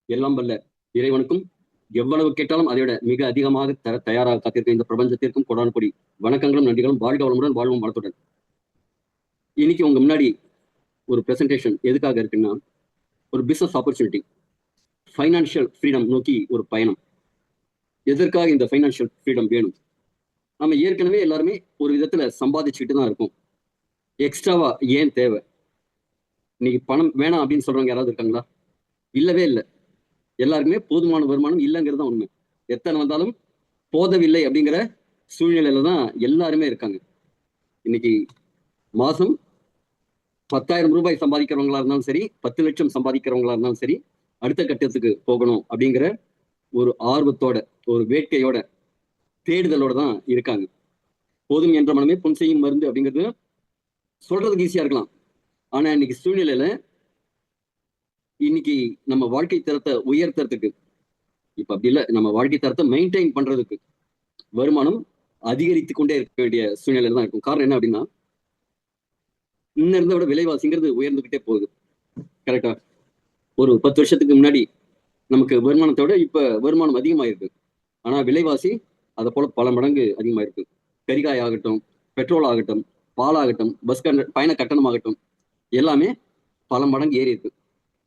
எல்லாம் வல்ல இறைவனுக்கும் எவ்வளவு கேட்டாலும் அதை விட மிக அதிகமாக தர தயாராக காத்திருக்க இந்த பிரபஞ்சத்திற்கும் கொடான கொடி வணக்கங்களும் நன்றிகளும் வாழ்க வளமுடன் வாழ்வும் வளத்துடன். இன்னைக்கு உங்க முன்னாடி ஒரு பிரசன்டேஷன் எதுக்காக இருக்குன்னா, ஒரு பிசினஸ் ஆப்பர்ச்சுனிட்டி, ஃபைனான்சியல் ஃப்ரீடம் நோக்கி ஒரு பயணம். எதற்காக இந்த ஃபைனான்சியல் ஃப்ரீடம் வேணும்? நம்ம ஏற்கனவே எல்லாருமே ஒரு விதத்துல சம்பாதிச்சுக்கிட்டு தான் இருக்கோம். எக்ஸ்ட்ராவா ஏன் தேவை? இன்னைக்கு பணம் வேணாம் அப்படின்னு சொல்றவங்க யாராவது இருக்காங்களா? இல்லவே இல்லை. எல்லாருக்குமே போதுமான வருமானம் இல்லைங்கிறது தான் உண்மை. எத்தனை வந்தாலும் போதவில்லை அப்படிங்கிற சூழ்நிலையில தான் எல்லாருமே இருக்காங்க. இன்னைக்கு மாசம் 10,000 ரூபாய் சம்பாதிக்கிறவங்களா இருந்தாலும் சரி, 10 லட்சம் சம்பாதிக்கிறவங்களா இருந்தாலும் சரி, அடுத்த கட்டத்துக்கு போகணும் அப்படிங்கிற ஒரு ஆர்வத்தோட, ஒரு வேட்கையோட, தேடுதலோட தான் இருக்காங்க. போதும் என்ற மனமே புன் செய்யும் மருந்து அப்படிங்கிறது சொல்றதுக்கு ஈஸியா இருக்கலாம். ஆனா இன்னைக்கு சூழ்நிலையில இன்னைக்கு நம்ம வாழ்க்கை தரத்தை உயர்த்துறதுக்கு, இப்ப அப்படி இல்லை, நம்ம வாழ்க்கை தரத்தை மெயின்டைன் பண்றதுக்கு வருமானம் அதிகரித்து கொண்டே இருக்க வேண்டிய சூழ்நிலையில தான் இருக்கும். காரணம் என்ன அப்படின்னா, இன்னும் இருந்த விட விலைவாசிங்கிறது உயர்ந்துகிட்டே போகுது. கரெக்டா? ஒரு 10 வருஷத்துக்கு முன்னாடி நமக்கு வருமானத்தை விட இப்ப வருமானம் அதிகமாயிருக்கு. ஆனா விலைவாசி அதை போல பல மடங்கு அதிகமாயிருக்கு. கரிகாய் ஆகட்டும், பெட்ரோல் ஆகட்டும், பால் ஆகட்டும், பஸ் பயண கட்டணம் ஆகட்டும், எல்லாமே பல மடங்கு ஏறி இருக்கு.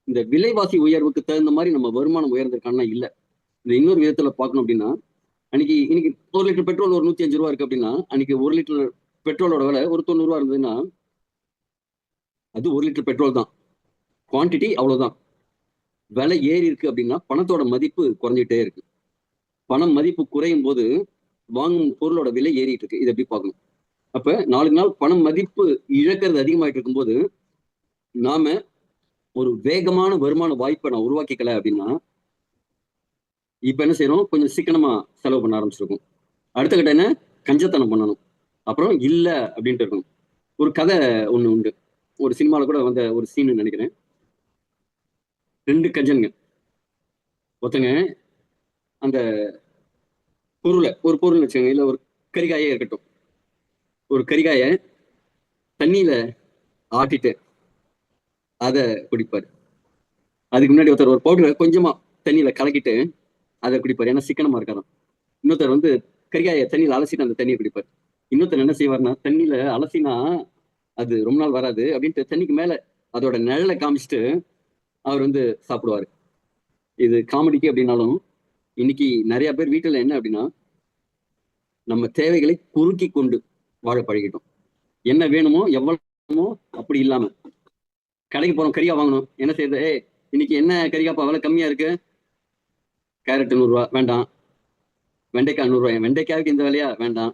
இந்த விலைவாசி உயர்வுக்கு தகுந்த மாதிரி நம்ம வருமானம் உயர்ந்திருக்கான்னா இல்ல. இந்த இன்னொரு விதத்துல பார்க்கணும் அப்படின்னா, இன்னைக்கு 1 லிட்டர் பெட்ரோல் ஒரு 105 ரூபா இருக்கு அப்படின்னா, அன்னைக்கு 1 லிட்டர் பெட்ரோலோட விலை ஒரு 90 ரூபா இருந்ததுன்னா, அது 1 லிட்டர் பெட்ரோல் தான். குவான்டிட்டி அவ்வளவுதான். விலை ஏறி இருக்கு அப்படின்னா பணத்தோட மதிப்பு குறைஞ்சிட்டே இருக்கு. பணம் மதிப்பு குறையும் போது வாங்கும் பொருளோட விலை ஏறிட்டு இருக்கு. இதை எப்படி பார்க்கணும்? அப்ப நாளுக்கு நாள் பணம் மதிப்பு இழக்கிறது அதிகமாயிட்டு இருக்கும்போது, நாம ஒரு வேகமான வருமான வாய்ப்பை நான் உருவாக்கிக்கல அப்படின்னா, இப்ப என்ன செய்யறோம்? கொஞ்சம் சிக்கனமா செலவு பண்ண ஆரம்பிச்சிருக்கோம். அடுத்த கட்ட என்ன? கஞ்சத்தனம் பண்ணணும். அப்புறம் இல்ல அப்படின்ட்டு இருக்கணும். ஒரு கதை ஒண்ணு உண்டு. ஒரு சினிமால கூட வந்த ஒரு சீன் நினைக்கிறேன். 2 கஞ்சனுங்க. ஒருத்தங்க அந்த ஒரு பொருள் வச்சுக்கோங்க, இல்ல ஒரு கரிகாயே இருக்கட்டும். ஒரு கரிகாய தண்ணியில ஆட்டிட்டு அதை குடிப்பாரு. அதுக்கு முன்னாடி ஒருத்தர் ஒரு பவுடரை கொஞ்சமா தண்ணியில கலக்கிட்டு அதை குடிப்பாரு. ஏன்னா சிக்கனமா இருக்காராம். இன்னொருத்தர் வந்து கரிகாய தண்ணியில அலசிட்டு அந்த தண்ணியை குடிப்பார். இன்னொருத்தர் என்ன செய்வார்னா, தண்ணியில அலசினா அது ரொம்ப நாள் வராது அப்படின்ட்டு தண்ணிக்கு மேல அதோட நிழலை காமிச்சிட்டு அவர் வந்து சாப்பிடுவாரு. இது காமெடிக்கு அப்படின்னாலும், இன்னைக்கு நிறைய பேர் வீட்டுல என்ன அப்படின்னா, நம்ம தேவைகளை குறுக்கி கொண்டு வாழ பழகிட்டோம். என்ன வேணுமோ எவ்வளவு வேணுமோ அப்படி இல்லாம, கடைக்கு போறோம், கரியா வாங்கணும், என்ன செய்யுது? இன்னைக்கு என்ன கரிகாப்பா விலை கம்மியா இருக்கு? கேரட் 100 ரூபா, வேண்டாம். வெண்டைக்காய் 100 ரூபாய், வெண்டைக்காய்க்கு இந்த விலையா? வேண்டாம்.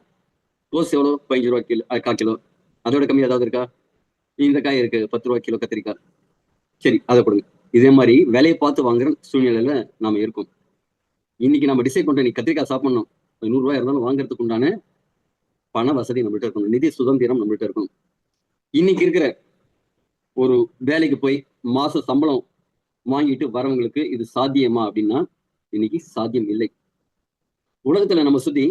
கோஸ் எவ்வளோ? 15 ரூபா கிலோ, 1/4 கிலோ. அதோட கம்மி ஏதாவது இருக்கா? இந்த காய் இருக்கு, 10 ரூபா கிலோ கத்திரிக்காய். சரி, அதை கொடுங்க. இதே மாதிரி விலையை பார்த்து வாங்குற சூழ்நிலையில நாம இருக்கோம். இன்னைக்கு நம்ம டிசைட் பண்றோம், நீ கத்திரிக்காய் சாப்பிடணும், 100 ரூபாய் இருந்தாலும் வாங்குறதுக்கு உண்டான பண வசதி நம்மள்ட்ட இருக்கணும், நிதி சுதந்திரம் நம்மள்ட்ட இருக்கணும். இன்னைக்கு இருக்கிற ஒரு வேலைக்கு போய் மாச சம்பளம் வாங்கிட்டு வரவங்களுக்கு இது சாத்தியமா அப்படின்னா இன்னைக்கு சாத்தியம் இல்லை. உலகத்துல நம்ம சுத்தி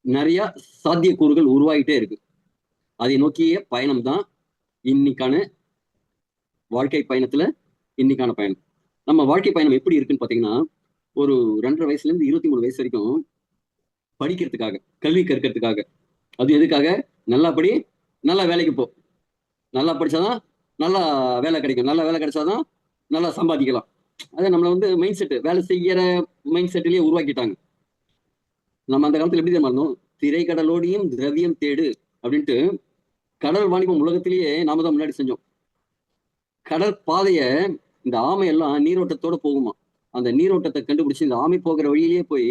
நிறைய சாத்தியக்கூறுகள் உருவாகிட்டே இருக்கு. அதை நோக்கிய பயணம் தான் இன்னைக்கான வாழ்க்கை பயணத்துல இன்னைக்கான பயணம். நம்ம வாழ்க்கை பயணம் எப்படி இருக்குன்னு பாத்தீங்கன்னா, ஒரு 2.5 வயசுல இருந்து 23 வயசு வரைக்கும் படிக்கிறதுக்காக, கல்வி கற்கிறதுக்காக. அது எதுக்காக? நல்லா படி, நல்லா வேலைக்கு போ. நல்லா படிச்சாதான் நல்லா வேலை கிடைக்கும், நல்லா வேலை கிடைச்சாதான் நல்லா சம்பாதிக்கலாம். அதை நம்மள வந்து மைண்ட் செட், வேலை செய்யற மைண்ட் செட்லயே உருவாக்கிட்டாங்க. நம்ம அந்த காலத்துல எப்படி தெரியுமா இருந்தோம்? திரைக்கடலோடியும் திரவியம் தேடு அப்படின்ட்டு கடல் வாணிபம் உலகத்திலேயே நாம தான் முன்னாடி செஞ்சோம். கடல் பாதைய இந்த ஆமை எல்லாம் நீரோட்டத்தோட போகுமா. அந்த நீரோட்டத்தை கண்டுபிடிச்சு இந்த ஆமை போகிற வழியிலேயே போய்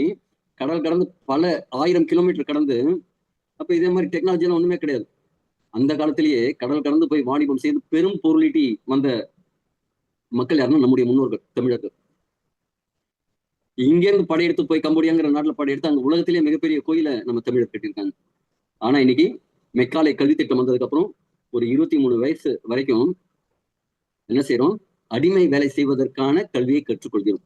கடல் கடந்து பல 1000 கிலோமீட்டர் கடந்து, அப்ப இதே மாதிரி டெக்னாலஜி எல்லாம் ஒண்ணுமே கிடையாது. அந்த காலத்திலேயே கடல் கடந்து போய் வாணிபம் செய்து பெரும் பொருளீட்டி வந்த மக்கள் யாருன்னா நம்முடைய முன்னோர்கள், தமிழர்கள். இங்க இருந்து படையெடுத்து போய் கம்போடியாங்கிற நாட்டுல படையெடுத்து அங்க உலகத்திலேயே மிகப்பெரிய கோயிலை நம்ம தமிழர் கட்டியிருக்காங்க. ஆனா இன்னைக்கு மெக்காலை கல்வி திட்டம் வந்ததுக்கு அப்புறம் ஒரு 23 வயசு வரைக்கும் என்ன செய்யறோம்? அடிமை வேலை செய்வதற்கான கல்வியை கற்றுக்கொள்கிறோம்.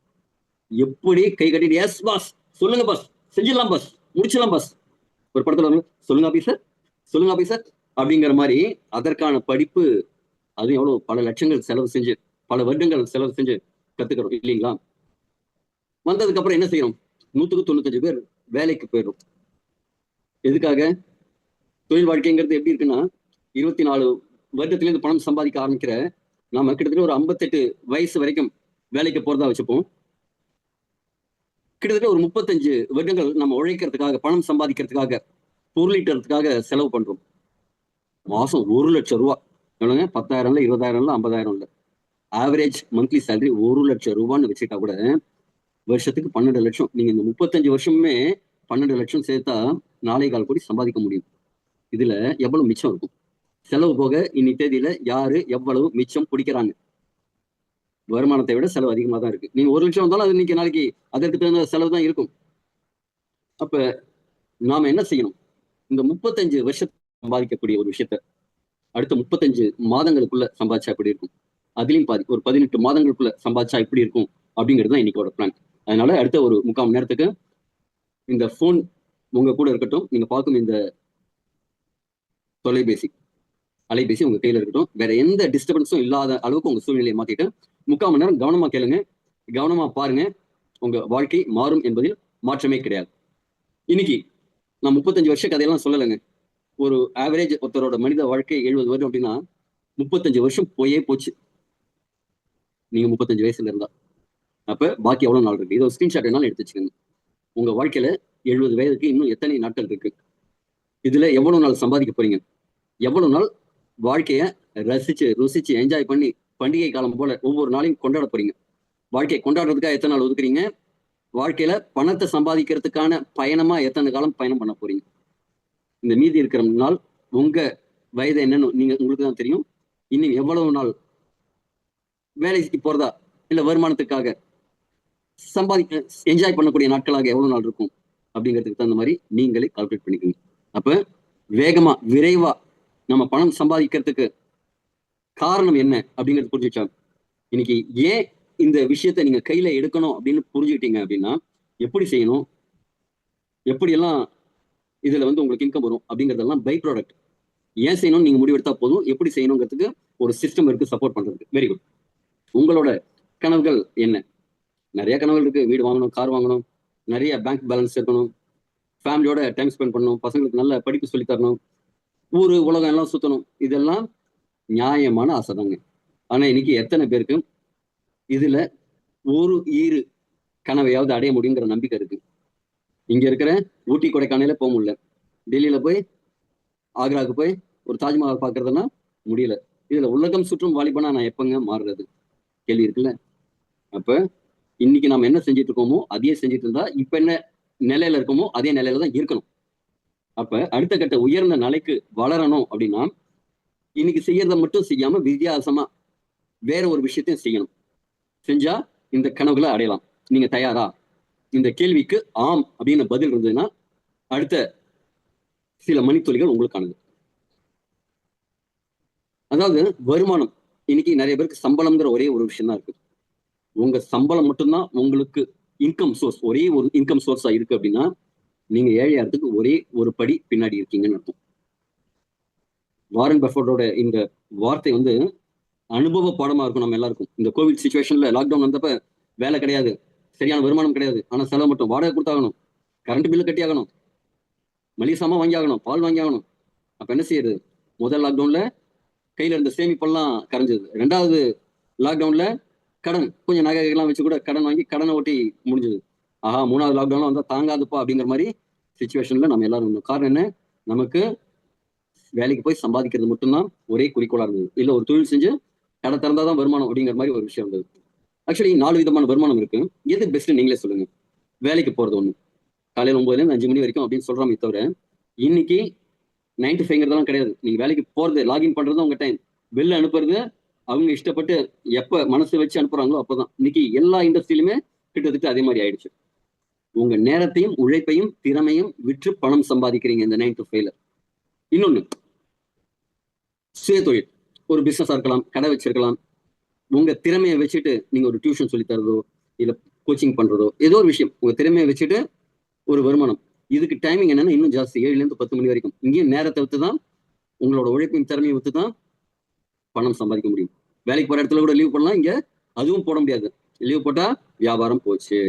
எப்படி கை கட்டிட்டு எஸ் பாஸ், சொல்லுங்க பாஸ், செஞ்சிடலாம் பாஸ், முடிச்சிடலாம் பாஸ். ஒரு படத்துல வந்து சொல்லுங்க ஆபீசர், சொல்லுங்க ஆபீசர் அப்படிங்கிற மாதிரி அதற்கான படிப்பு, அது எவ்வளவு பல லட்சங்கள் செலவு செஞ்சு, பல வருடங்கள் செலவு செஞ்சு கத்துக்கிறோம் இல்லைங்களா? வந்ததுக்கு அப்புறம் என்ன செய்யறோம்? 100% பேர் வேலைக்கு போயிடும். எதுக்காக? தொழில் வாழ்க்கைங்கிறது எப்படி இருக்குன்னா, 24 வருடத்திலிருந்து பணம் சம்பாதிக்க ஆரம்பிக்கிற நாம கிட்டத்தட்ட ஒரு 58 வயசு வரைக்கும் வேலைக்கு போறதா வச்சுப்போம். கிட்டத்தட்ட ஒரு 35 வருடங்கள் நம்ம உழைக்கிறதுக்காக, பணம் சம்பாதிக்கிறதுக்காக, பொருளீட்டுறதுக்காக செலவு பண்றோம். மாசம் 1,00,000 ரூபாய். எவ்வளவுங்க? 10,000 இல்ல, 20,000 இல்ல, 50,000 இல்ல. ஆவரேஜ் மந்த்லி சேலரி 1,00,000 ரூபான்னு வச்சுட்டா கூட வருஷத்துக்கு 12 லட்சம். நீங்க இந்த 35 வருஷமுமே 12 லட்சம் சேர்த்தா 4,4 கோடி சம்பாதிக்க முடியும். இதுல எவ்வளவு மிச்சம் இருக்கும்? செலவு போக இன்னைக்கு தேதியில யாரு எவ்வளவு மிச்சம் பிடிக்கிறாங்க? வருமானத்தை விட செலவு அதிகமா தான் இருக்கு. நீங்க 1,00,000 வந்தாலும் அது இன்னைக்கு நாளைக்கு அதற்கு தகுந்த செலவு தான் இருக்கும். அப்ப நாம என்ன செய்யணும்? இந்த 35 வருஷத்துக்கு சம்பாதிக்கக்கூடிய ஒரு விஷயத்த அடுத்த 35 மாதங்களுக்குள்ள சம்பாதிச்சா எப்படி இருக்கும்? அதுலயும் பாதி ஒரு 18 மாதங்களுக்குள்ள சம்பாதிச்சா எப்படி இருக்கும் அப்படிங்கிறது தான் இன்னைக்கோட பிளான். அதனால அடுத்த ஒரு 3/4 மணி நேரத்துக்கு இந்த போன் உங்க கூட இருக்கட்டும். நீங்க பார்க்கும் இந்த தொலைபேசி, அலைபேசி உங்க கையில இருக்கட்டும். வேற எந்த டிஸ்டர்பன்ஸும் இல்லாத அளவுக்கு உங்க சூழ்நிலையை மாத்திட்டு 3/4 மணி நேரம் கவனமா கேளுங்க, கவனமா பாருங்க. உங்க வாழ்க்கை மாறும் என்பதில் மாற்றமே கிடையாது. இன்னைக்கு நான் 35 வருஷ கதையெல்லாம் சொல்லலைங்க. ஒரு ஆவரேஜ் ஒருத்தரோட மனித வாழ்க்கை 70 வருடம் அப்படின்னா 35 வருஷம் போயே போச்சு. நீங்க 35 வயசுல இருந்தா அப்ப பாக்கி எவ்வளவு நாள் இருக்கு? இதை ஒரு ஸ்கிரீன்ஷாட் வேணாலும் எடுத்து வச்சுக்கோங்க. உங்க வாழ்க்கையில 70 வயதுக்கு இன்னும் எத்தனை நாட்கள் இருக்கு? இதுல எவ்வளவு நாள் சம்பாதிக்க போறீங்க? எவ்வளவு நாள் வாழ்க்கைய ரசிச்சு ருசிச்சு என்ஜாய் பண்ணி பண்டிகை காலம் போல ஒவ்வொரு நாளையும் கொண்டாட போறீங்க? வாழ்க்கையை கொண்டாடுறதுக்காக எத்தனை நாள் ஒதுக்குறீங்க? வாழ்க்கையில பணத்தை சம்பாதிக்கிறதுக்கான பயணமா எத்தனை காலம் பயணம் பண்ண போறீங்க? இந்த மீதி இருக்கிற நாள் உங்க வயது என்னன்னு நீங்க உங்களுக்கு தான் தெரியும். இன்னும் எவ்வளவு நாள் வேலைக்கு போறதா இல்ல வருமானத்துக்காக சம்பாதிக்க என்ஜாய் பண்ணக்கூடிய நாட்களாக எவ்வளவு நாள் இருக்கும் அப்படிங்கிறதுக்கு தகுந்த மாதிரி நீங்களே கால்குலேட் பண்ணிக்கோங்க. அப்ப வேகமா விரைவா நம்ம பணம் சம்பாதிக்கிறதுக்கு காரணம் என்ன அப்படிங்கிறது புரிஞ்சுச்சா? இன்னைக்கு ஏன் இந்த விஷயத்த நீங்க கையில எடுக்கணும் அப்படின்னு புரிஞ்சுக்கிட்டீங்க அப்படின்னா எப்படி செய்யணும், எப்படி எல்லாம் இதுல உங்களுக்கு இன்கம் வரும் அப்படிங்கறதெல்லாம் பை ப்ராடக்ட். ஏன் செய்யணும் நீங்க முடிவெடுத்தா போதும். எப்படி செய்யணுங்கிறதுக்கு ஒரு சிஸ்டம் இருக்கு சப்போர்ட் பண்றதுக்கு. Very good. உங்களோட கனவுகள் என்ன? நிறைய கனவுகள் இருக்கு. வீடு வாங்கணும், கார் வாங்கணும், நிறைய பேங்க் பேலன்ஸ் இருக்கணும், ஃபேமிலியோட டைம் ஸ்பெண்ட் பண்ணணும், பசங்களுக்கு நல்ல படிப்பு சொல்லி தரணும், ஊரு உலகம் எல்லாம் சுத்தணும். இதெல்லாம் நியாயமான ஆசைதாங்க. ஆனா இன்னைக்கு எத்தனை பேருக்கு இதுல ஒரு ஈறு கனவையாவது அடைய முடியுங்கிற நம்பிக்கை இருக்கு? இங்க இருக்கிற ஊட்டி கொடைக்கானல போக முடியல, டெல்லியில போய் ஆக்ராவுக்கு போய் ஒரு தாஜ்மஹால் பாக்குறதுன்னா முடியல. இதுல உலகம் சுற்றும் வாலிபனா நான் எப்பங்க மாறுறது? கேள்வி இருக்குல்ல. அப்ப இன்னைக்கு நாம என்ன செஞ்சுட்டு இருக்கோமோ அதையே செஞ்சுட்டு இருந்தா இப்ப என்ன நிலையில இருக்கோமோ அதே நிலையில தான் இருக்கணும். அப்ப அடுத்த கட்ட உயர்ந்த நிலைக்கு வளரணும் அப்படின்னா இன்னைக்கு செய்யறத மட்டும் செய்யாம வித்தியாசமா வேற ஒரு விஷயத்தையும் செய்யணும். செஞ்சா இந்த கனவுகளை அடையலாம். நீங்க தயாரா? இந்த கேள்விக்கு ஆம் அப்படின்னு பதில் இருந்ததுன்னா அடுத்த சில மணித்துளிகள் உங்களுக்கானது. அதாவது வருமானம். இன்னைக்கு நிறைய பேருக்கு சம்பளம்ங்கிற ஒரே ஒரு விஷயம் தான் இருக்கு. உங்க சம்பளம் மட்டும்தான் உங்களுக்கு இன்கம் சோர்ஸ், ஒரே ஒரு இன்கம் சோர்ஸா இருக்கு அப்படின்னா நீங்க ஏழையாகிறதுக்கு ஒரே ஒரு படி பின்னாடி இருக்கீங்கன்னு அர்த்தம். வாரன் பஃபட்டோட இந்த வார்த்தை அனுபவ பாடமா இருக்கும் நம்ம எல்லாருக்கும். இந்த கோவிட் சிச்சுவேஷன்ல லாக்டவுன் வந்தப்ப வேலை கிடையாது, சரியான வருமானம் கிடையாது, ஆனா செலவு மட்டும். வாடகை கொடுத்தாகணும், கரண்ட் பில்லு கட்டி ஆகணும், மளிகை சாமான் வாங்கி ஆகணும், பால் வாங்கி ஆகணும். அப்ப என்ன செய்யறது? முதல் லாக்டவுன்ல கையில இருந்த சேமிப்பெல்லாம் கரைஞ்சது. 2வது லாக்டவுன்ல கடன், கொஞ்சம் நகைகள்லாம் வச்சு கூட கடன் வாங்கி கடனை ஓட்டி முடிஞ்சது. ஆஹா, 3வது லாக்டவுன்ல வந்தா தாங்காதுப்பா அப்படிங்கிற மாதிரி சிச்சுவேஷன்ல நம்ம எல்லாரும் இருந்தோம். காரணம் என்ன? நமக்கு வேலைக்கு போய் சம்பாதிக்கிறது மட்டும்தான் ஒரே குறிக்கோளா இருந்தது. இல்ல ஒரு தொழில் செஞ்சு கடை திறந்தாதான் வருமானம் அப்படிங்கிற மாதிரி ஒரு விஷயம் இருந்தது. ஆக்சுவலி 4 விதமான வருமானம் இருக்கு. எது பெஸ்ட் நீங்களே சொல்லுங்க. வேலைக்கு போறது ஒண்ணு, காலையில 9ல இருந்து 5 மணி வரைக்கும் அப்படின்னு சொல்றாமே தவிர இன்னைக்கு 9 to 5ங்கிறதெல்லாம் கிடையாது. நீங்க வேலைக்கு போறது, லாகின் பண்றது உங்க டைம், வெளில அனுப்புறது அவங்க இஷ்டப்பட்டு எப்ப மனசு வச்சு அனுப்புறாங்களோ அப்பதான். இன்னைக்கு எல்லா இண்டஸ்ட்ரியிலுமே கிட்டத்தட்ட அதே மாதிரி ஆயிடுச்சு. உங்க நேரத்தையும் உழைப்பையும் திறமையும் விற்று பணம் சம்பாதிக்கிறீங்க இந்த 9 to 5ல. இன்னொன்னு சுய தொழில். ஒரு பிசினஸா இருக்கலாம், கடை வச்சிருக்கலாம். உங்க திறமையை வச்சுட்டு நீங்க ஒரு டியூஷன் சொல்லி தரதோ இல்ல கோச்சிங் பண்றதோ ஏதோ ஒரு விஷயம், உங்க திறமையை வச்சுட்டு ஒரு வருமானம். இதுக்கு டைமிங் என்னன்னா இன்னும் ஜாஸ்தி, 7ல இருந்து 10 மணி வரைக்கும். இங்கேயும் நேரத்தை வித்துதான், உங்களோட உழைப்பின் திறமையை வித்துதான் பணம் சம்பாதிக்க முடியும். வேலைக்கு போற இடத்துல கூட லீவ் போடலாம், இங்க அதுவும் போட முடியாது. லீவ் போட்டா வியாபாரம் போச்சு.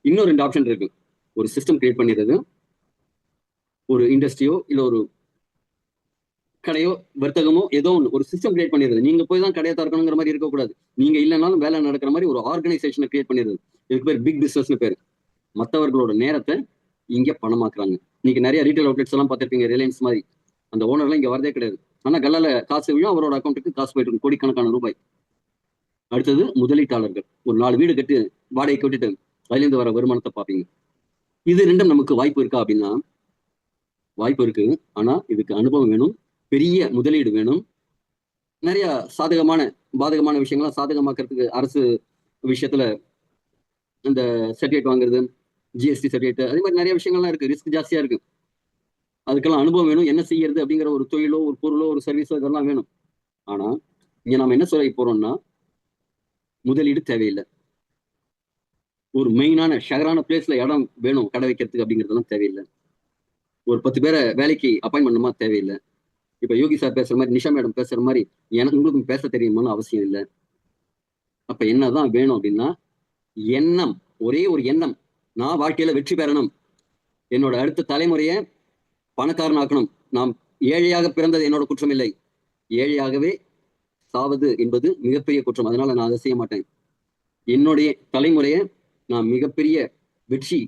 இன்னும் 2 ஆப்ஷன் இருக்கு. ஒரு சிஸ்டம் கிரியேட் பண்ணிடுறது, ஒரு இண்டஸ்ட்ரியோ இல்ல ஒரு கடையோ வர்த்தகமோ ஏதோ ஒன்று ஒரு சிஸ்டம் கிரியேட் பண்ணிடுறது. நீங்க போய் தான் கடையை திறக்கணுங்கிற மாதிரி இருக்கக்கூடாது. நீங்க இல்லைனாலும் வேலை நடக்கிற மாதிரி ஒரு ஆர்கனைசேஷனை கிரியேட் பண்ணிடுறது. இதுக்கு பேர் பிக் பிசினஸ்னு பேரு. மற்றவர்களோட நேரத்தை இங்க பணமாக்குறாங்க. இன்னைக்கு நிறைய ரீட்டைல் அவுட்லெட்ஸ் எல்லாம் பார்த்திருப்பீங்க, ரிலையன்ஸ் மாதிரி. அந்த ஓனர்லாம் இங்க வரதே கிடையாது. ஆனா கல்லால காசு விழும், அவரோட அக்கௌண்ட்டுக்கு காசு போயிட்டு இருக்கும், கோடிக்கணக்கான ரூபாய். அடுத்தது முதலீட்டாளர்கள். ஒரு 4 வீடு கட்டி வாடகைக்கு விட்டுட்டு அதுலேருந்து வர வருமானத்தை பார்ப்பீங்க. இது ரெண்டும் நமக்கு வாய்ப்பு இருக்கா அப்படின்னா வாய்ப்பு இருக்கு. ஆனா இதுக்கு அனுபவம் வேணும், பெரிய முதலீடு வேணும், நிறைய சாதகமான பாதகமான விஷயங்கள்லாம் சாதகமாக்குறதுக்கு அரசு விஷயத்துல இந்த சர்டிஃபிகேட் வாங்குறது, ஜிஎஸ்டி சர்டிஃபிகேட், அதே மாதிரி நிறைய விஷயங்கள்லாம் இருக்கு. ரிஸ்க் ஜாஸ்தியா இருக்கு. அதுக்கெல்லாம் அனுபவம் வேணும். என்ன செய்யறது அப்படிங்கிற ஒரு தொழிலோ ஒரு பொருளோ ஒரு சர்வீஸோ இதெல்லாம் வேணும். ஆனா இங்க நம்ம என்ன சொல்ல போறோம்னா முதலீடு தேவையில்லை. ஒரு மெயினான ஷகரான பிளேஸ்ல இடம் வேணும் கடை வைக்கிறதுக்கு அப்படிங்கிறதுலாம் தேவையில்லை. ஒரு 10 பேரை வேலைக்கு அப்பாயின் பண்ணணுமா தேவையில்லை. இப்ப யோகி சார் பேசுற மாதிரி, நிஷா மேடம் பேசுற மாதிரி எனக்கு உங்களுக்கு பேச தெரியுமான்னு அவசியம் இல்லை. அப்ப என்னதான் வேணும் அப்படின்னா எண்ணம், ஒரே ஒரு எண்ணம். நான் வாழ்க்கையில வெற்றி பெறணும், என்னோட அடுத்த தலைமுறையை பணக்காரனாக்கணும். நாம் ஏழையாக பிறந்தது என்னோட குற்றம் இல்லை, ஏழையாகவே சாவது என்பது மிகப்பெரிய குற்றம். அதனால நான் அதை செய்ய மாட்டேன். என்னுடைய தலைமுறையை நான் மிகப்பெரிய வெற்றி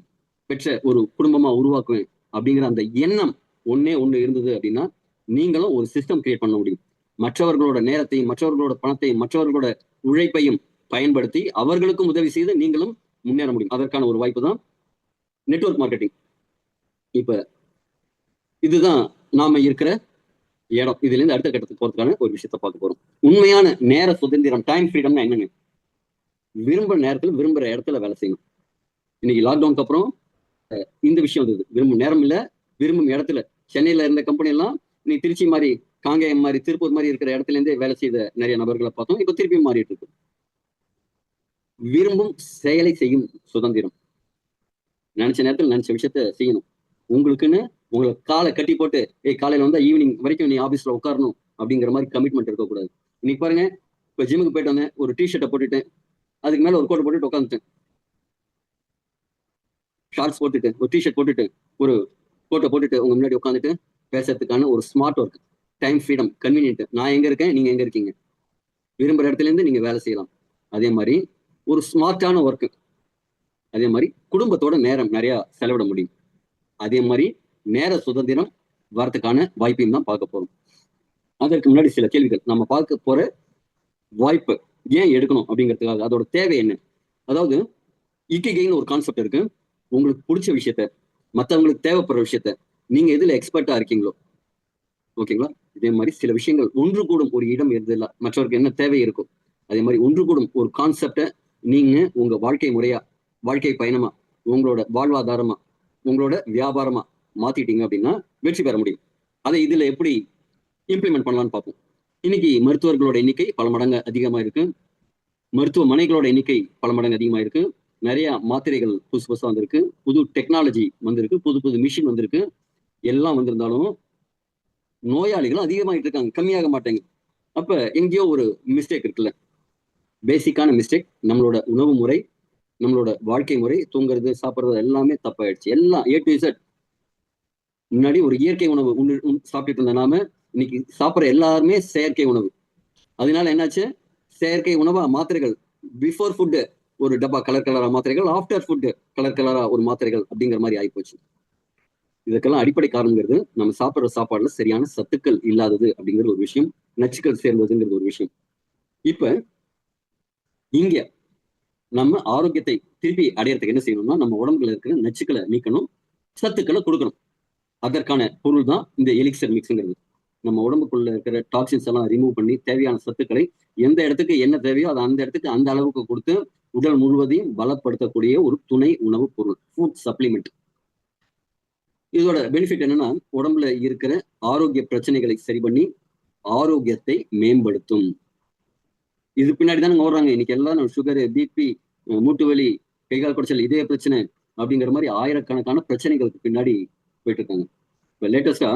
பெற்ற ஒரு குடும்பமா உருவாக்குவேன் அப்படிங்கிற அந்த எண்ணம் ஒன்னே ஒண்ணு இருந்தது அப்படின்னா நீங்களும் ஒரு சிஸ்டம் கிரியேட் பண்ண முடியும். மற்றவர்களோட நேரத்தையும் மற்றவர்களோட பணத்தையும் மற்றவர்களோட உழைப்பையும் பயன்படுத்தி அவர்களுக்கும் உதவி செய்து நீங்களும் முன்னேற முடியும். அதற்கான ஒரு வாய்ப்பு தான் நெட்வொர்க் மார்க்கெட்டிங். இப்ப இதுதான் நாம இருக்கிற இடம். இதுல இருந்து அடுத்த கட்டத்துக்கு போறதுக்கான ஒரு விஷயத்த பார்க்க போறோம். உண்மையான நேர சுதந்திரம், டைம் ஃப்ரீடம்னா என்னங்க? விரும்புற நேரத்துல விரும்புற இடத்துல வேலை செய்யணும். இன்னைக்கு லாக்டவுனுக்கு அப்புறம் இந்த விஷயம் வந்தது. விரும்பும் நேரம் இல்ல, விரும்பும் இடத்துல. சென்னையில இருந்த கம்பெனி எல்லாம் இன்னைக்கு திருச்சி மாதிரி, காங்கேயம் மாதிரி, திருப்பூர் மாதிரி இருக்கிற இடத்துல இருந்தே வேலை செய்த நிறைய நபர்களை பார்த்தோம். இப்ப திருப்பியும் மாறிட்டு இருக்கு. விரும்பும் செயலை செய்யும் சுதந்திரம். நினைச்ச நேரத்தில் நினைச்ச விஷயத்த செய்யணும். உங்களுக்குன்னு உங்களை காலை கட்டி போட்டு காலையில வந்தா ஈவினிங் வரைக்கும் நீ ஆபீஸ்ல உட்காரணும் அப்படிங்கிற மாதிரி கமிட்மெண்ட் இருக்கக்கூடாது. இன்னைக்கு பாருங்க, இப்ப ஜிம்முக்கு போயிட்டு வந்தேன், ஒரு டிஷர்ட்டை போட்டுட்டேன், அதுக்கு மேல ஒரு கோட்டை போட்டுட்டு உட்காந்துட்டேன். ஷார்ட்ஸ் போட்டுட்டு ஒரு டிஷர்ட் போட்டுட்டு ஒரு கோட்டை போட்டுட்டு உங்க முன்னாடி உட்காந்துட்டு பேசுறதுக்கான ஒரு smart work, time freedom, convenient. நான் எங்க இருக்கேன், நீங்க எங்க இருக்கீங்க, விரும்புற இடத்துல இருந்து நீங்க வேலை செய்யலாம். அதே மாதிரி ஒரு ஸ்மார்ட்டான ஒர்க். அதே மாதிரி குடும்பத்தோட நேரம் நிறைய செலவிட முடியும். அதே மாதிரி நேர சுதந்திரம் வரதுக்கான வாய்ப்பையும் தான் பார்க்க போறோம். அதற்கு முன்னாடி சில கேள்விகள். நம்ம பார்க்க போற வாய்ப்பு ஏன் எடுக்கணும் அப்படிங்கிறதுக்காக அதோட தேவை என்ன? அதாவது இக்கிகைன்னு ஒரு கான்செப்ட் இருக்கு. உங்களுக்கு பிடிச்ச விஷயத்த, மற்றவங்களுக்கு தேவைப்படுற விஷயத்த நீங்க எதுல எக்ஸ்பர்ட்டா இருக்கீங்களோ, ஓகேங்களா? இதே மாதிரி சில விஷயங்கள் ஒன்று கூடும் ஒரு இடம் இருந்ததில்ல, மற்றவருக்கு என்ன தேவை இருக்கும் அதே மாதிரி ஒன்று கூடும் ஒரு கான்செப்டை நீங்க உங்க வாழ்க்கை முறையா, வாழ்க்கை பயணமா, உங்களோட வாழ்வாதாரமா, உங்களோட வியாபாரமா மாத்திட்டீங்க அப்படின்னா வெற்றி பெற முடியும். அதை இதுல எப்படி இம்ப்ளிமெண்ட் பண்ணலாம்னு பார்ப்போம். இன்னைக்கு மருத்துவர்களோட எண்ணிக்கை பல மடங்கு அதிகமா இருக்கு, மருத்துவமனைகளோட எண்ணிக்கை பல மடங்கு அதிகமா இருக்கு, நிறைய மாத்திரைகள் புதுசு புதுசா வந்திருக்கு, புது டெக்னாலஜி வந்திருக்கு, புது புது மிஷின் வந்திருக்கு. எல்லாம் வந்திருந்தாலும் நோயாளிகளும் அதிகமாயிட்டு இருக்காங்க, கம்மியாக மாட்டேங்க. அப்ப எங்கேயோ ஒரு மிஸ்டேக் இருக்குல்ல. பேசிக்கான மிஸ்டேக் நம்மளோட உணவு முறை, நம்மளோட வாழ்க்கை முறை, தூங்குறது சாப்பிட்றது எல்லாமே தப்பாயிடுச்சு. எல்லாம் A to Z. முன்னாடி ஒரு இயற்கை உணவு சாப்பிட்டுட்டு இருந்த நாம இன்னைக்கு சாப்பிட்ற எல்லாருமே செயற்கை உணவு. அதனால என்னாச்சு, செயற்கை உணவா மாத்திரைகள். பிஃபோர் ஃபுட்டு ஒரு டப்பா கலர் கலரா மாத்திரைகள், ஆஃப்டர் ஃபுட்டு கலர் கலரா ஒரு மாத்திரைகள் அப்படிங்கிற மாதிரி ஆயிப்போச்சு. இதுக்கெல்லாம் அடிப்படை காரணங்கிறது நம்ம சாப்பிட்ற சாப்பாடுல சரியான சத்துக்கள் இல்லாதது அப்படிங்கிற ஒரு விஷயம், நச்சுக்கள் சேர்ந்ததுங்கிறது ஒரு விஷயம். இப்ப இங்க நம்ம ஆரோக்கியத்தை திருப்பி அடையறதுக்கு என்ன செய்யணும்னா நம்ம உடம்புல இருக்கிற நச்சுக்களை நீக்கணும், சத்துக்களை கொடுக்கணும். அதற்கான பொருள் தான் இந்த எலிக்சர் மிக்ஸ்ங்கிறது. நம்ம உடம்புக்குள்ள இருக்கிற டாக்ஸின்ஸ் எல்லாம் ரிமூவ் பண்ணி தேவையான சத்துக்களை எந்த இடத்துக்கு என்ன தேவையோ அதை அந்த இடத்துக்கு அந்த அளவுக்கு கொடுத்து உடல் முழுவதையும் பலப்படுத்தக்கூடிய ஒரு துணை உணவு பொருள், ஃபுட் சப்ளிமெண்ட். இதோட பெனிஃபிட் என்னன்னா உடம்புல இருக்கிற ஆரோக்கிய பிரச்சனைகளை சரி பண்ணி ஆரோக்கியத்தை மேம்படுத்தும். இது பின்னாடி தான் ஓடுறாங்க இன்னைக்கு எல்லாரும். சுகரு, பிபி, மூட்டு வலி, கைகால் குடைச்சல், இதய பிரச்சனை அப்படிங்கிற மாதிரி ஆயிரக்கணக்கான பிரச்சனைகளுக்கு பின்னாடி போயிட்டு இருக்காங்க. இப்ப லேட்டஸ்டா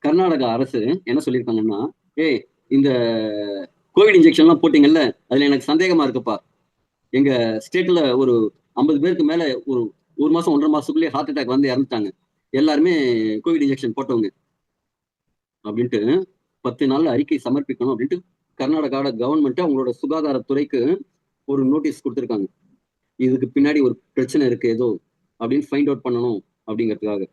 கர்நாடகா அரசு என்ன சொல்லியிருக்காங்கன்னா, இந்த கோவிட் இன்ஜெக்ஷன் எல்லாம் போட்டீங்கல்ல, அதுல எனக்கு சந்தேகமா இருக்குப்பா. எங்க ஸ்டேட்ல ஒரு 50 பேருக்கு மேல ஒரு 1 மாசம் 1.5 மாசத்துக்குள்ளேயே ஹார்ட் அட்டாக் வந்து இறந்துட்டாங்க. எல்லாருமே கோவிட் இன்ஜெக்ஷன் போட்டவங்க அப்படின்ட்டு 10 நாள்ல அறிக்கை சமர்ப்பிக்கணும் அப்படின்ட்டு கர்நாடகாவோட கவர்மெண்ட் அவங்களோட சுகாதாரத்துறைக்கு ஒரு நோட்டீஸ் கொடுத்துருக்காங்க. இதுக்கு பின்னாடி ஒரு பிரச்சனை இருக்கு ஏதோ அப்படின்னு ஃபைண்ட் அவுட் பண்ணணும் அப்படிங்கிறதுக்காக.